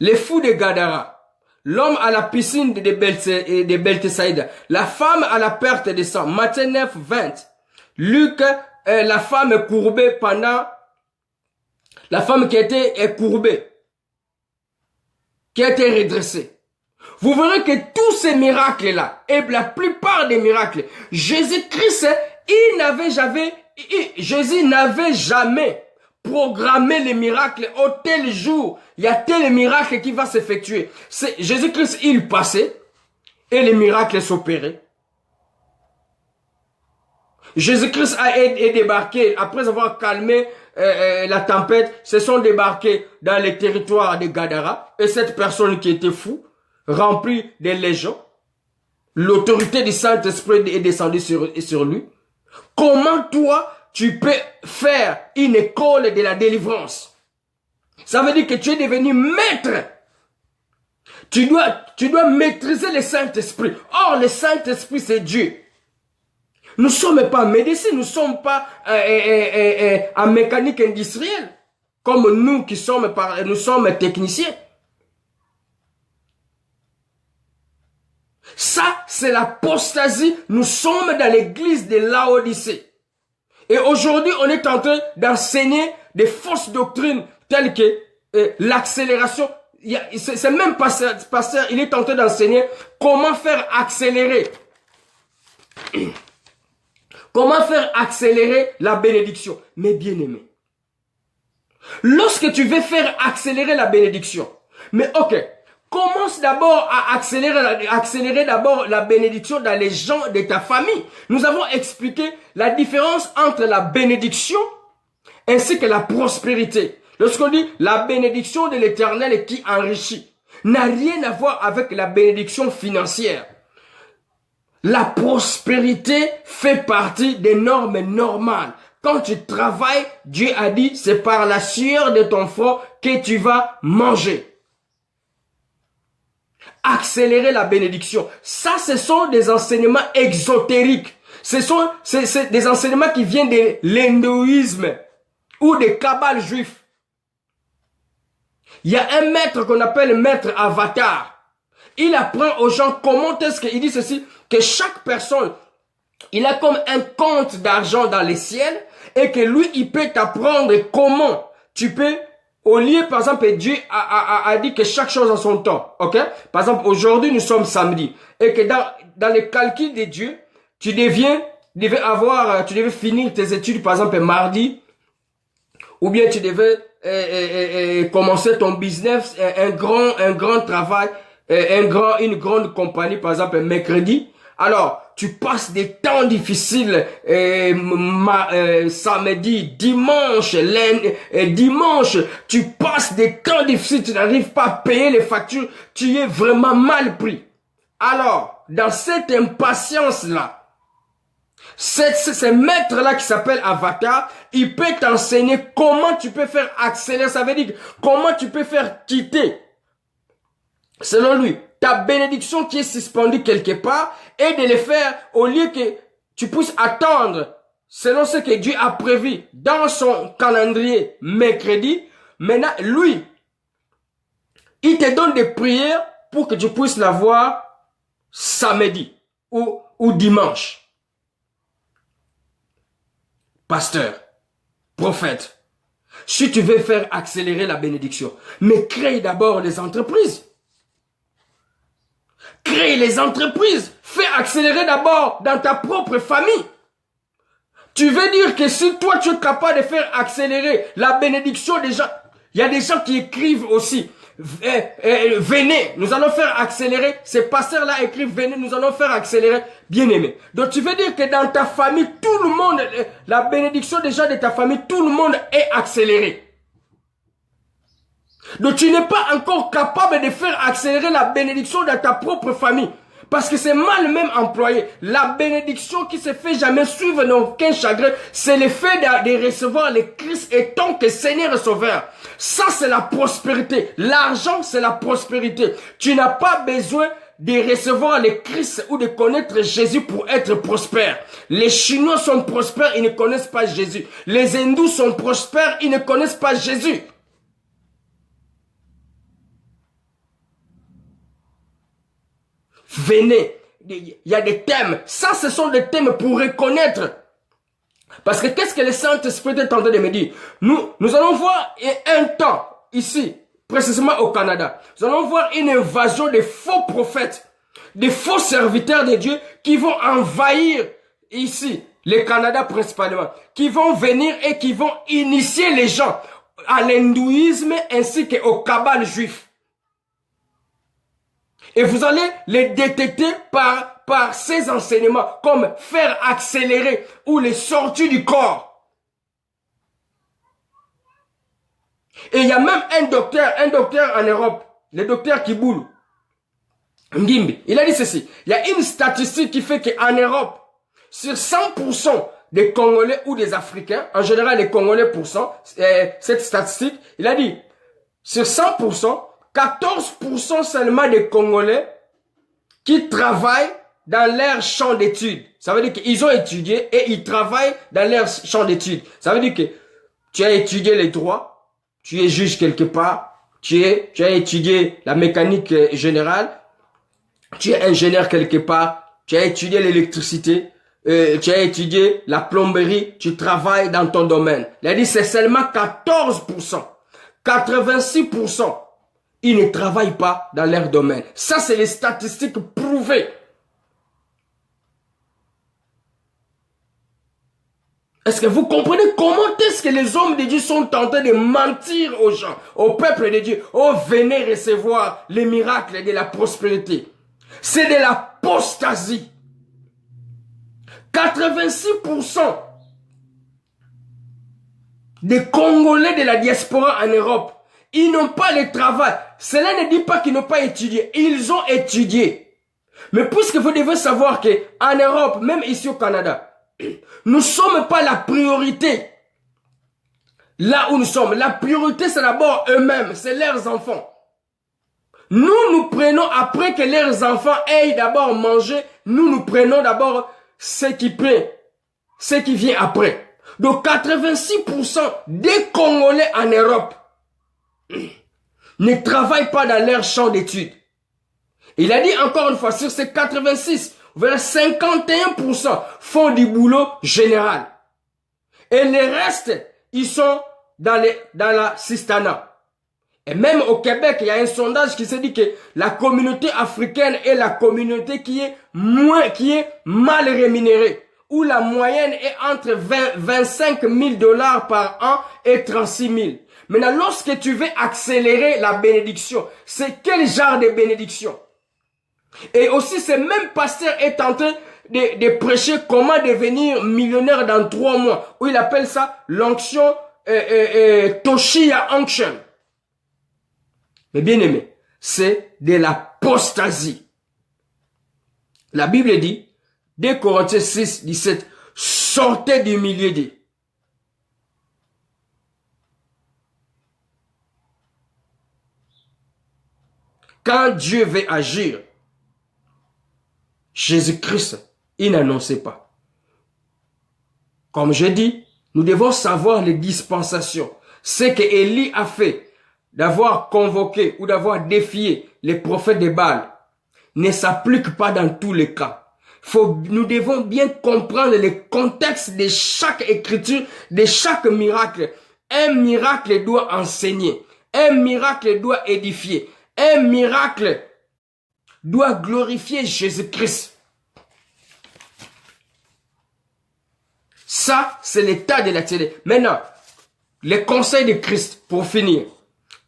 Les fous de Gadara, l'homme à la piscine de Belthésaïda, la femme à la perte de sang, Matthieu 9, 20. Luc, la femme courbée pendant, la femme qui était courbée, qui a été redressé. Vous verrez que tous ces miracles-là, et la plupart des miracles, Jésus-Christ, Jésus n'avait jamais programmé les miracles. Au tel jour, il y a tel miracle qui va s'effectuer. Jésus-Christ, il passait, et les miracles s'opéraient. Jésus-Christ est débarqué, après avoir calmé la tempête, se sont débarqués dans les territoires de Gadara, et cette personne qui était fou, remplie de légions, l'autorité du Saint-Esprit est descendue sur lui. Comment toi, tu peux faire une école de la délivrance? Ça veut dire que tu es devenu maître. Tu dois maîtriser le Saint-Esprit. Or, le Saint-Esprit, c'est Dieu. Nous ne sommes pas médecins, nous ne sommes pas en mécanique industrielle, comme nous qui sommes, nous sommes techniciens. Ça, c'est l'apostasie. Nous sommes dans l'église de Laodicée. Et aujourd'hui, on est en train d'enseigner des fausses doctrines telles que l'accélération. C'est même pasteur, il est en train d'enseigner comment faire accélérer. Comment faire accélérer la bénédiction? Mais bien aimé, lorsque tu veux faire accélérer la bénédiction, mais ok, commence d'abord à accélérer d'abord la bénédiction dans les gens de ta famille. Nous avons expliqué la différence entre la bénédiction ainsi que la prospérité. Lorsqu'on dit la bénédiction de l'Éternel qui enrichit, n'a rien à voir avec la bénédiction financière. La prospérité fait partie des normes normales. Quand tu travailles, Dieu a dit, c'est par la sueur de ton front que tu vas manger. Accélérer la bénédiction. Ça, ce sont des enseignements exotériques. C'est des enseignements qui viennent de l'hindouisme ou des kabbales juifs. Il y a un maître qu'on appelle maître Avatar. Il apprend aux gens comment est-ce qu'il dit ceci, que chaque personne, il a comme un compte d'argent dans les ciels et que lui, il peut t'apprendre comment tu peux, au lieu, par exemple, Dieu a dit que chaque chose a son temps, ok? Par exemple, aujourd'hui, nous sommes samedi et que dans les calculs de Dieu, tu devais finir tes études, par exemple, mardi, ou bien tu devais commencer ton business, un grand travail, une grande compagnie, par exemple, mercredi. Alors, tu passes des temps difficiles, samedi, dimanche, dimanche, tu passes des temps difficiles, tu n'arrives pas à payer les factures, tu es vraiment mal pris. Alors, dans cette impatience-là, Ce maître-là qui s'appelle Avatar, il peut t'enseigner comment tu peux faire accélérer. Ça veut dire comment tu peux faire quitter, selon lui, ta bénédiction qui est suspendue quelque part et de le faire au lieu que tu puisses attendre selon ce que Dieu a prévu dans son calendrier mercredi. Maintenant, lui, il te donne des prières pour que tu puisses l'avoir samedi ou dimanche. Pasteur, prophète, si tu veux faire accélérer la bénédiction, mais crée d'abord les entreprises. Crée les entreprises. Fais accélérer d'abord dans ta propre famille. Tu veux dire que si toi tu es capable de faire accélérer la bénédiction des gens, il y a des gens qui écrivent aussi. Venez, nous allons faire accélérer. Ces pasteurs-là écrivent, venez, nous allons faire accélérer. Bien-aimé. Donc tu veux dire que dans ta famille, tout le monde, la bénédiction des gens de ta famille, tout le monde est accéléré. Donc tu n'es pas encore capable de faire accélérer la bénédiction dans ta propre famille. Parce que c'est mal même employé. La bénédiction qui se fait jamais suivre d'aucun chagrin, c'est le fait de recevoir le Christ étant que Seigneur et Sauveur. Ça, c'est la prospérité. L'argent, c'est la prospérité. Tu n'as pas besoin de recevoir le Christ ou de connaître Jésus pour être prospère. Les Chinois sont prospères, ils ne connaissent pas Jésus. Les Hindous sont prospères, ils ne connaissent pas Jésus. Venez, il y a des thèmes. Ça, ce sont des thèmes pour reconnaître. Parce que qu'est-ce que le Saint-Esprit est en train de me dire? Nous allons voir un temps, ici, précisément au Canada, nous allons voir une invasion de faux prophètes, des faux serviteurs de Dieu qui vont envahir ici, le Canada principalement, qui vont venir et qui vont initier les gens à l'hindouisme ainsi qu'au cabale juif. Et vous allez les détecter par ces enseignements, comme faire accélérer ou les sorties du corps. Et il y a même un docteur en Europe, le docteur Kiboul, Ngimbi, il a dit ceci. Il y a une statistique qui fait qu'en Europe, sur 100% des Congolais ou des Africains, en général les Congolais cette statistique, il a dit, sur 100%, 14% seulement des Congolais qui travaillent dans leur champ d'études. Ça veut dire qu'ils ont étudié et ils travaillent dans leur champ d'études. Ça veut dire que tu as étudié les droits, tu es juge quelque part, tu as étudié la mécanique générale, tu es ingénieur quelque part, tu as étudié l'électricité, tu as étudié la plomberie, tu travailles dans ton domaine. Il a dit c'est seulement 14%. 86%. Ils ne travaillent pas dans leur domaine. Ça, c'est les statistiques prouvées. Est-ce que vous comprenez comment est-ce que les hommes de Dieu sont tentés de mentir aux gens, au peuple de Dieu? Oh, venez recevoir les miracles de la prospérité. C'est de l'apostasie. 86% des Congolais de la diaspora en Europe, ils n'ont pas le travail. Cela ne dit pas qu'ils n'ont pas étudié. Ils ont étudié. Mais puisque vous devez savoir qu'en Europe, même ici au Canada, nous ne sommes pas la priorité. Là où nous sommes, la priorité c'est d'abord eux-mêmes, c'est leurs enfants. Nous prenons, après que leurs enfants aient d'abord mangé, nous prenons d'abord ce qui vient après. Donc 86% des Congolais en Europe ne travaillent pas dans leur champ d'études. Il a dit encore une fois, sur ces 86, vers 51% font du boulot général. Et les restes, ils sont dans la cistana. Et même au Québec, il y a un sondage qui se dit que la communauté africaine est la communauté qui est mal rémunérée, où la moyenne est entre 25 000 $ par an et 36 000. Maintenant, lorsque tu veux accélérer la bénédiction, c'est quel genre de bénédiction? Et aussi, ce même pasteur est en train de prêcher comment devenir millionnaire dans 3 mois, où il appelle ça l'onction Toshiya Onction. Mais bien aimé, c'est de l'apostasie. La Bible dit, 2 Corinthiens 6, 17, sortez du milieu d'eux. Quand Dieu veut agir, Jésus-Christ, il n'annonçait pas. Comme je dis, nous devons savoir les dispensations. Ce que Élie a fait, d'avoir convoqué ou d'avoir défié les prophètes de Baal, ne s'applique pas dans tous les cas. Nous devons bien comprendre le contexte de chaque écriture, de chaque miracle. Un miracle doit enseigner. Un miracle doit édifier. Un miracle doit glorifier Jésus-Christ. Ça, c'est l'état de la télé. Maintenant, les conseils de Christ, pour finir.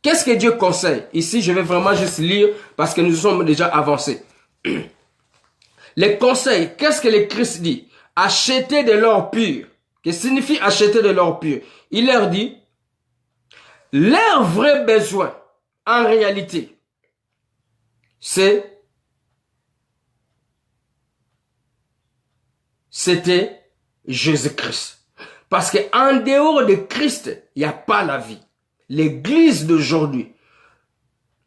Qu'est-ce que Dieu conseille? Ici, je vais vraiment juste lire parce que nous sommes déjà avancés. Les conseils, qu'est-ce que le Christ dit? Acheter de l'or pur. Qu'est-ce que signifie acheter de l'or pur? Il leur dit, leur vrai besoin, en réalité, c'était Jésus-Christ. Parce qu'en dehors de Christ, il n'y a pas la vie. L'église d'aujourd'hui,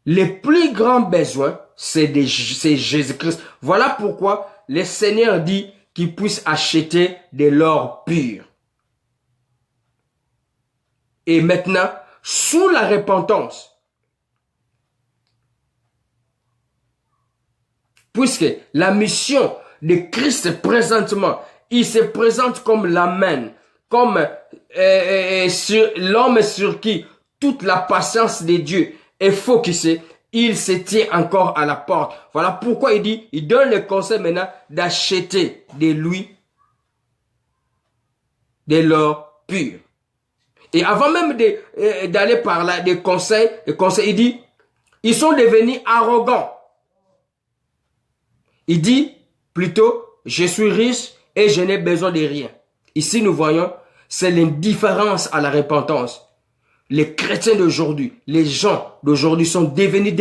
les plus grands besoins, c'est Jésus-Christ. Voilà pourquoi le Seigneur dit qu'il puisse acheter de l'or pur. Et maintenant, sous la repentance, puisque la mission de Christ présentement, il se présente comme l'amen, comme l'homme sur qui toute la patience de Dieu est focusée, il se tient encore à la porte. Voilà pourquoi il dit, il donne le conseil maintenant d'acheter de lui de l'or pur. Et avant même d'aller par là, des conseils, il dit, ils sont devenus arrogants. Il dit plutôt, je suis riche et je n'ai besoin de rien. Ici, nous voyons, c'est l'indifférence à la repentance. Les chrétiens d'aujourd'hui, les gens d'aujourd'hui sont devenus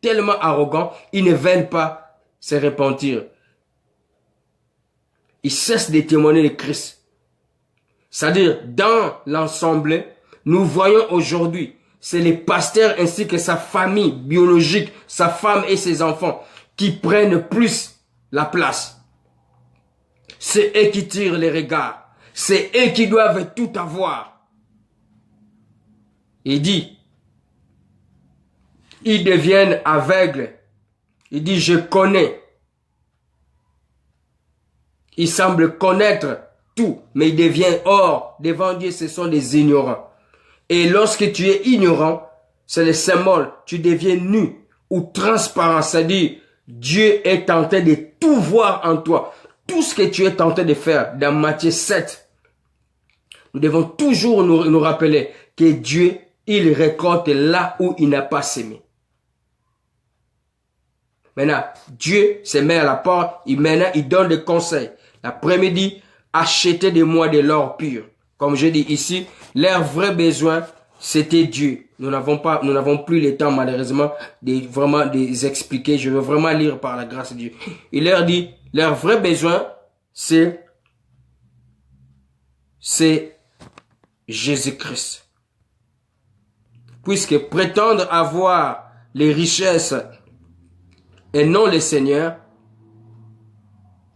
tellement arrogants, ils ne veulent pas se repentir. Ils cessent de témoigner de Christ. C'est-à-dire, dans l'ensemble, nous voyons aujourd'hui, c'est les pasteurs ainsi que sa famille biologique, sa femme et ses enfants, qui prennent plus la place. C'est eux qui tirent les regards. C'est eux qui doivent tout avoir. Il dit, ils deviennent aveugles. Il dit, je connais. Ils semblent connaître tout, mais ils deviennent hors. Devant Dieu, ce sont des ignorants. Et lorsque tu es ignorant, c'est le symbole, tu deviens nu ou transparent. C'est-à-dire, Dieu est en train de tout voir en toi. Tout ce que tu es en train de faire dans Matthieu 7. Nous devons toujours nous rappeler que Dieu, il récolte là où il n'a pas semé. Maintenant, Dieu se met à la porte, maintenant il donne des conseils. L'après-midi, achetez de moi de l'or pur. Comme je dis ici, leur vrai besoin, c'était Dieu. Nous n'avons plus le temps malheureusement de vraiment les expliquer. Je veux vraiment lire par la grâce de Dieu. Il leur dit, leur vrai besoin, c'est Jésus-Christ. Puisque prétendre avoir les richesses et non le Seigneur,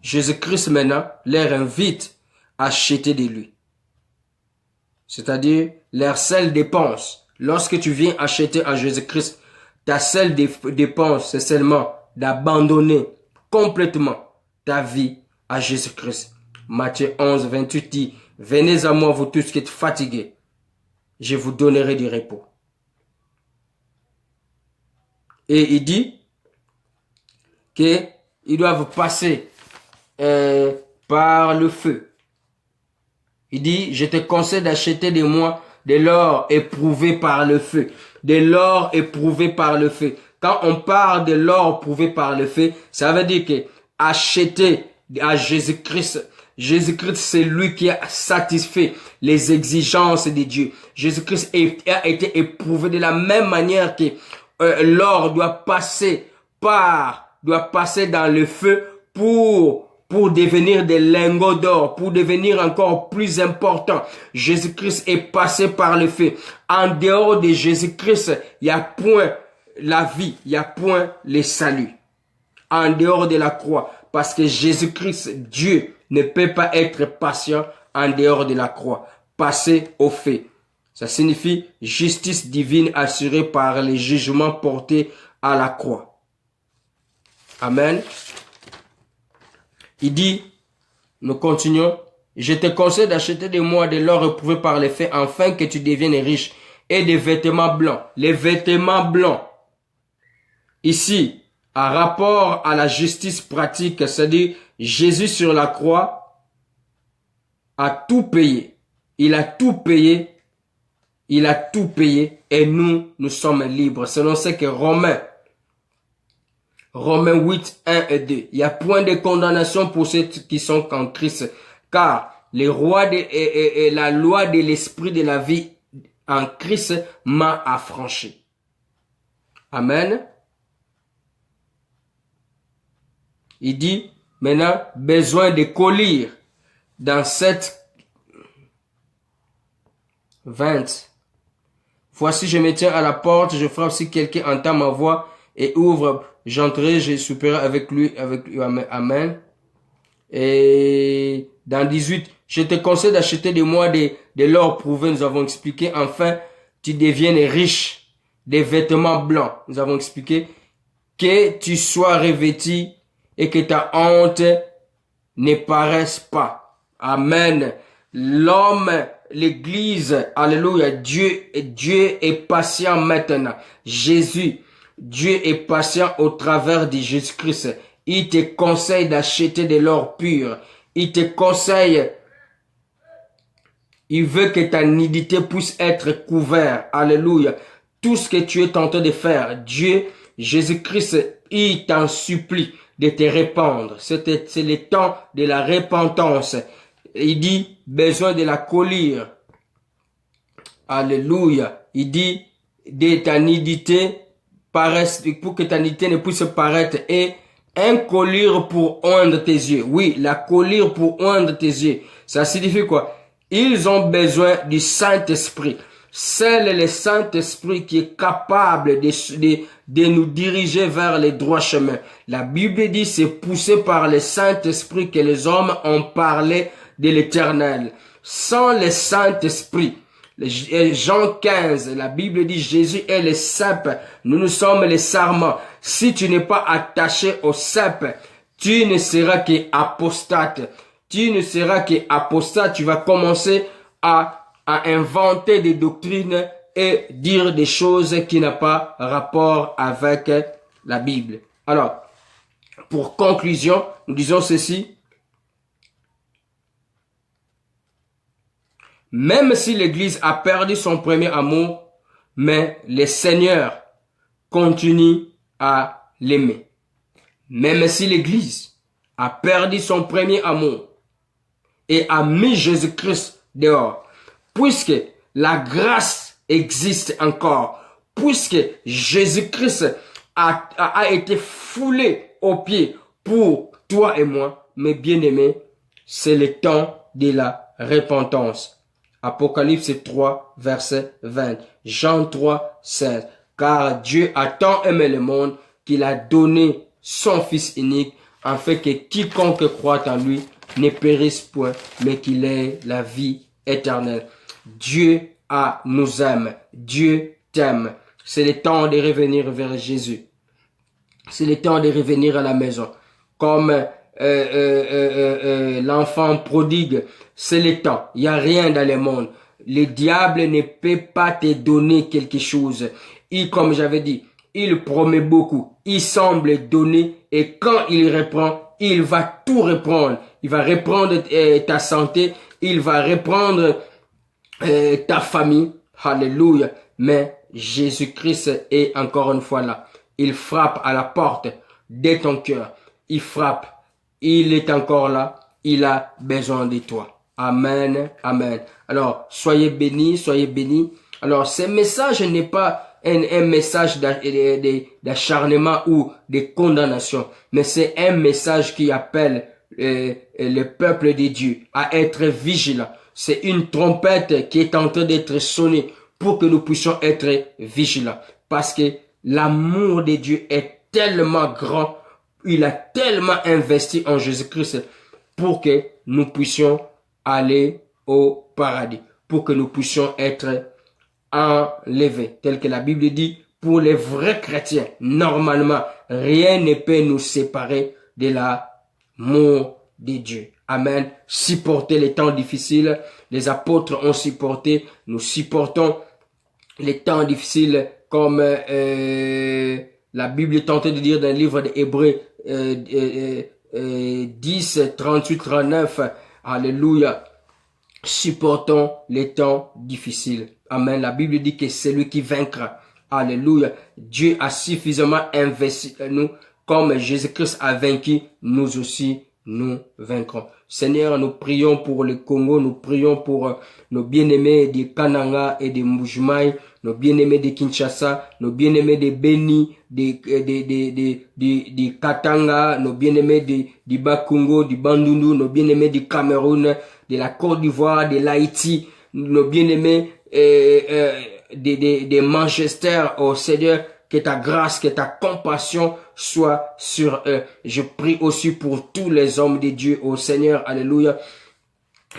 Jésus-Christ maintenant leur invite à acheter de lui. C'est-à-dire leur seule dépense. Lorsque tu viens acheter à Jésus-Christ, ta seule dépense, c'est seulement d'abandonner complètement ta vie à Jésus-Christ. Matthieu 11, 28 dit, venez à moi vous tous qui êtes fatigués, je vous donnerai du repos. Et il dit qu'ils doivent passer par le feu. Il dit, je te conseille d'acheter de moi de l'or éprouvé par le feu. De l'or éprouvé par le feu. Quand on parle de l'or éprouvé par le feu, ça veut dire que acheter à Jésus-Christ. Jésus-Christ, c'est lui qui a satisfait les exigences de Dieu. Jésus-Christ a été éprouvé de la même manière que l'or doit passer dans le feu pour pour devenir des lingots d'or, pour devenir encore plus important. Jésus-Christ est passé par le feu. En dehors de Jésus-Christ, il n'y a point la vie, il n'y a point le salut. En dehors de la croix, parce que Jésus-Christ, Dieu, ne peut pas être patient en dehors de la croix. Passer au fait. Ça signifie justice divine assurée par les jugements portés à la croix. Amen. Il dit, nous continuons, je te conseille d'acheter de moi de l'or éprouvé par les faits, afin que tu deviennes riche, et des vêtements blancs. Les vêtements blancs. Ici, en rapport à la justice pratique, c'est-à-dire Jésus sur la croix a tout payé. Il a tout payé. Il a tout payé et nous sommes libres. Selon ce que Romains 8, 1 et 2. Il n'y a point de condamnation pour ceux qui sont en Christ. Car les rois et la loi de l'esprit de la vie en Christ m'a affranchi. Amen. Il dit, maintenant, besoin de collir dans cette 20. Voici, je me tiens à la porte, je frappe, si quelqu'un entend ma voix et ouvre, j'entrerai, je souperai avec lui, amen. Et dans 18, je te conseille d'acheter de moi de l'or prouvé, nous avons expliqué, enfin, tu deviennes riche, des vêtements blancs, nous avons expliqué, que tu sois revêtu et que ta honte ne paraisse pas. Amen. L'homme, l'église, alléluia, Dieu est patient maintenant. Jésus, Dieu est patient au travers de Jésus-Christ. Il te conseille d'acheter de l'or pur. Il te conseille, il veut que ta nudité puisse être couverte. Alléluia. Tout ce que tu es tenté de faire, Dieu, Jésus-Christ, il t'en supplie de te répandre. C'est le temps de la repentance. Il dit, besoin de la colère. Alléluia. Il dit, de ta nudité, pour que ta nudité ne puisse paraître, et un collier pour oindre tes yeux. Oui, la colère pour oindre tes yeux. Ça signifie quoi? Ils ont besoin du Saint-Esprit. C'est le Saint-Esprit qui est capable de nous diriger vers les droits chemins. La Bible dit, c'est poussé par le Saint-Esprit que les hommes ont parlé de l'Éternel. Sans le Saint-Esprit, Jean 15, la Bible dit, Jésus est le cep, nous sommes les sarments. Si tu n'es pas attaché au cep, tu ne seras qu'apostate. Tu ne seras qu'apostate, tu vas commencer à inventer des doctrines et dire des choses qui n'ont pas rapport avec la Bible. Alors, pour conclusion, nous disons ceci. Même si l'Église a perdu son premier amour, mais le Seigneur continue à l'aimer. Même si l'Église a perdu son premier amour et a mis Jésus-Christ dehors, puisque la grâce existe encore, puisque Jésus-Christ a été foulé aux pieds pour toi et moi, mes bien-aimés, c'est le temps de la repentance. Apocalypse 3, verset 20. Jean 3, 16. Car Dieu a tant aimé le monde qu'il a donné son Fils unique, afin que quiconque croit en lui ne périsse point, mais qu'il ait la vie éternelle. Dieu nous aime. Dieu t'aime. C'est le temps de revenir vers Jésus. C'est le temps de revenir à la maison. Comme l'enfant prodigue, c'est le temps. Il n'y a rien dans le monde. Le diable ne peut pas te donner quelque chose. Comme j'avais dit, il promet beaucoup. Il semble donner et quand il reprend, il va tout reprendre. Il va reprendre ta santé. Il va reprendre ta famille. Alléluia. Mais Jésus-Christ est encore une fois là. Il frappe à la porte de ton cœur. Il frappe. Il est encore là. Il a besoin de toi. Amen. Amen. Alors, soyez bénis, soyez bénis. Alors, ce message n'est pas un message d'acharnement ou de condamnation, mais c'est un message qui appelle le peuple de Dieu à être vigilant. C'est une trompette qui est en train d'être sonnée pour que nous puissions être vigilants. Parce que l'amour de Dieu est tellement grand, il a tellement investi en Jésus-Christ pour que nous puissions aller au paradis, pour que nous puissions être enlevés. Tel que la Bible dit, pour les vrais chrétiens, normalement, rien ne peut nous séparer de l'amour de Dieu. Amen. Supporter les temps difficiles, les apôtres ont supporté, nous supportons les temps difficiles comme la Bible est en train de dire dans le livre d'Hébreux 10, 38, 39. Alléluia. Supportons les temps difficiles. Amen. La Bible dit que c'est lui qui vaincra. Alléluia. Dieu a suffisamment investi en nous. Comme Jésus-Christ a vaincu, nous aussi, nous vaincrons. Seigneur, nous prions pour le Congo, nous prions pour nos bien-aimés de Kananga et de Mbujimaï, nos bien-aimés de Kinshasa, nos bien-aimés de Beni, de Katanga, nos bien-aimés de Bakongo, du Bandundu, nos bien-aimés du Cameroun, de la Côte d'Ivoire, de l'Haïti, nos bien-aimés de Manchester, oh Seigneur, que ta grâce, que ta compassion soit sur eux. Je prie aussi pour tous les hommes de Dieu, oh Seigneur, alléluia.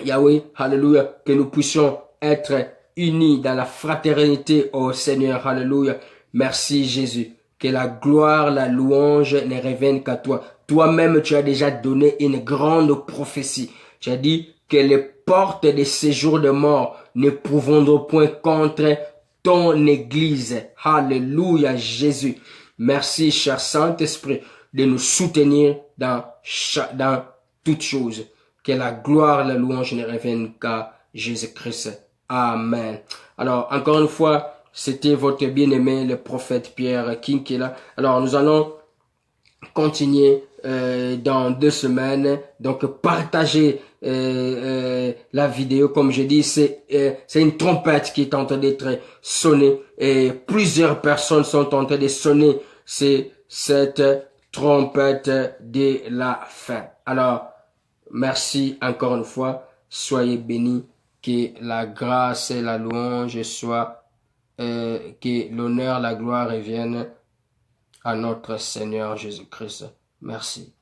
Yahweh, alléluia, que nous puissions être unis dans la fraternité, oh Seigneur, alléluia. Merci Jésus. Que la gloire, la louange ne reviennent qu'à toi. Toi-même, tu as déjà donné une grande prophétie. Tu as dit que les portes des séjours de mort ne pourront point contre ton église. Alléluia, Jésus. Merci, cher Saint-Esprit, de nous soutenir dans toutes choses. Que la gloire, la louange ne revienne qu'à Jésus-Christ. Amen. Alors, encore une fois, c'était votre bien-aimé, le prophète Pierre King qui est là. Alors, nous allons continuer dans 2 semaines. Donc, partagez la vidéo. Comme je dis, c'est une trompette qui est en train d'être sonnée. Et plusieurs personnes sont en train de sonner. C'est cette trompette de la fin. Alors, merci encore une fois. Soyez bénis. Que la grâce et la louange soient, que l'honneur, la gloire reviennent à notre Seigneur Jésus-Christ. Merci.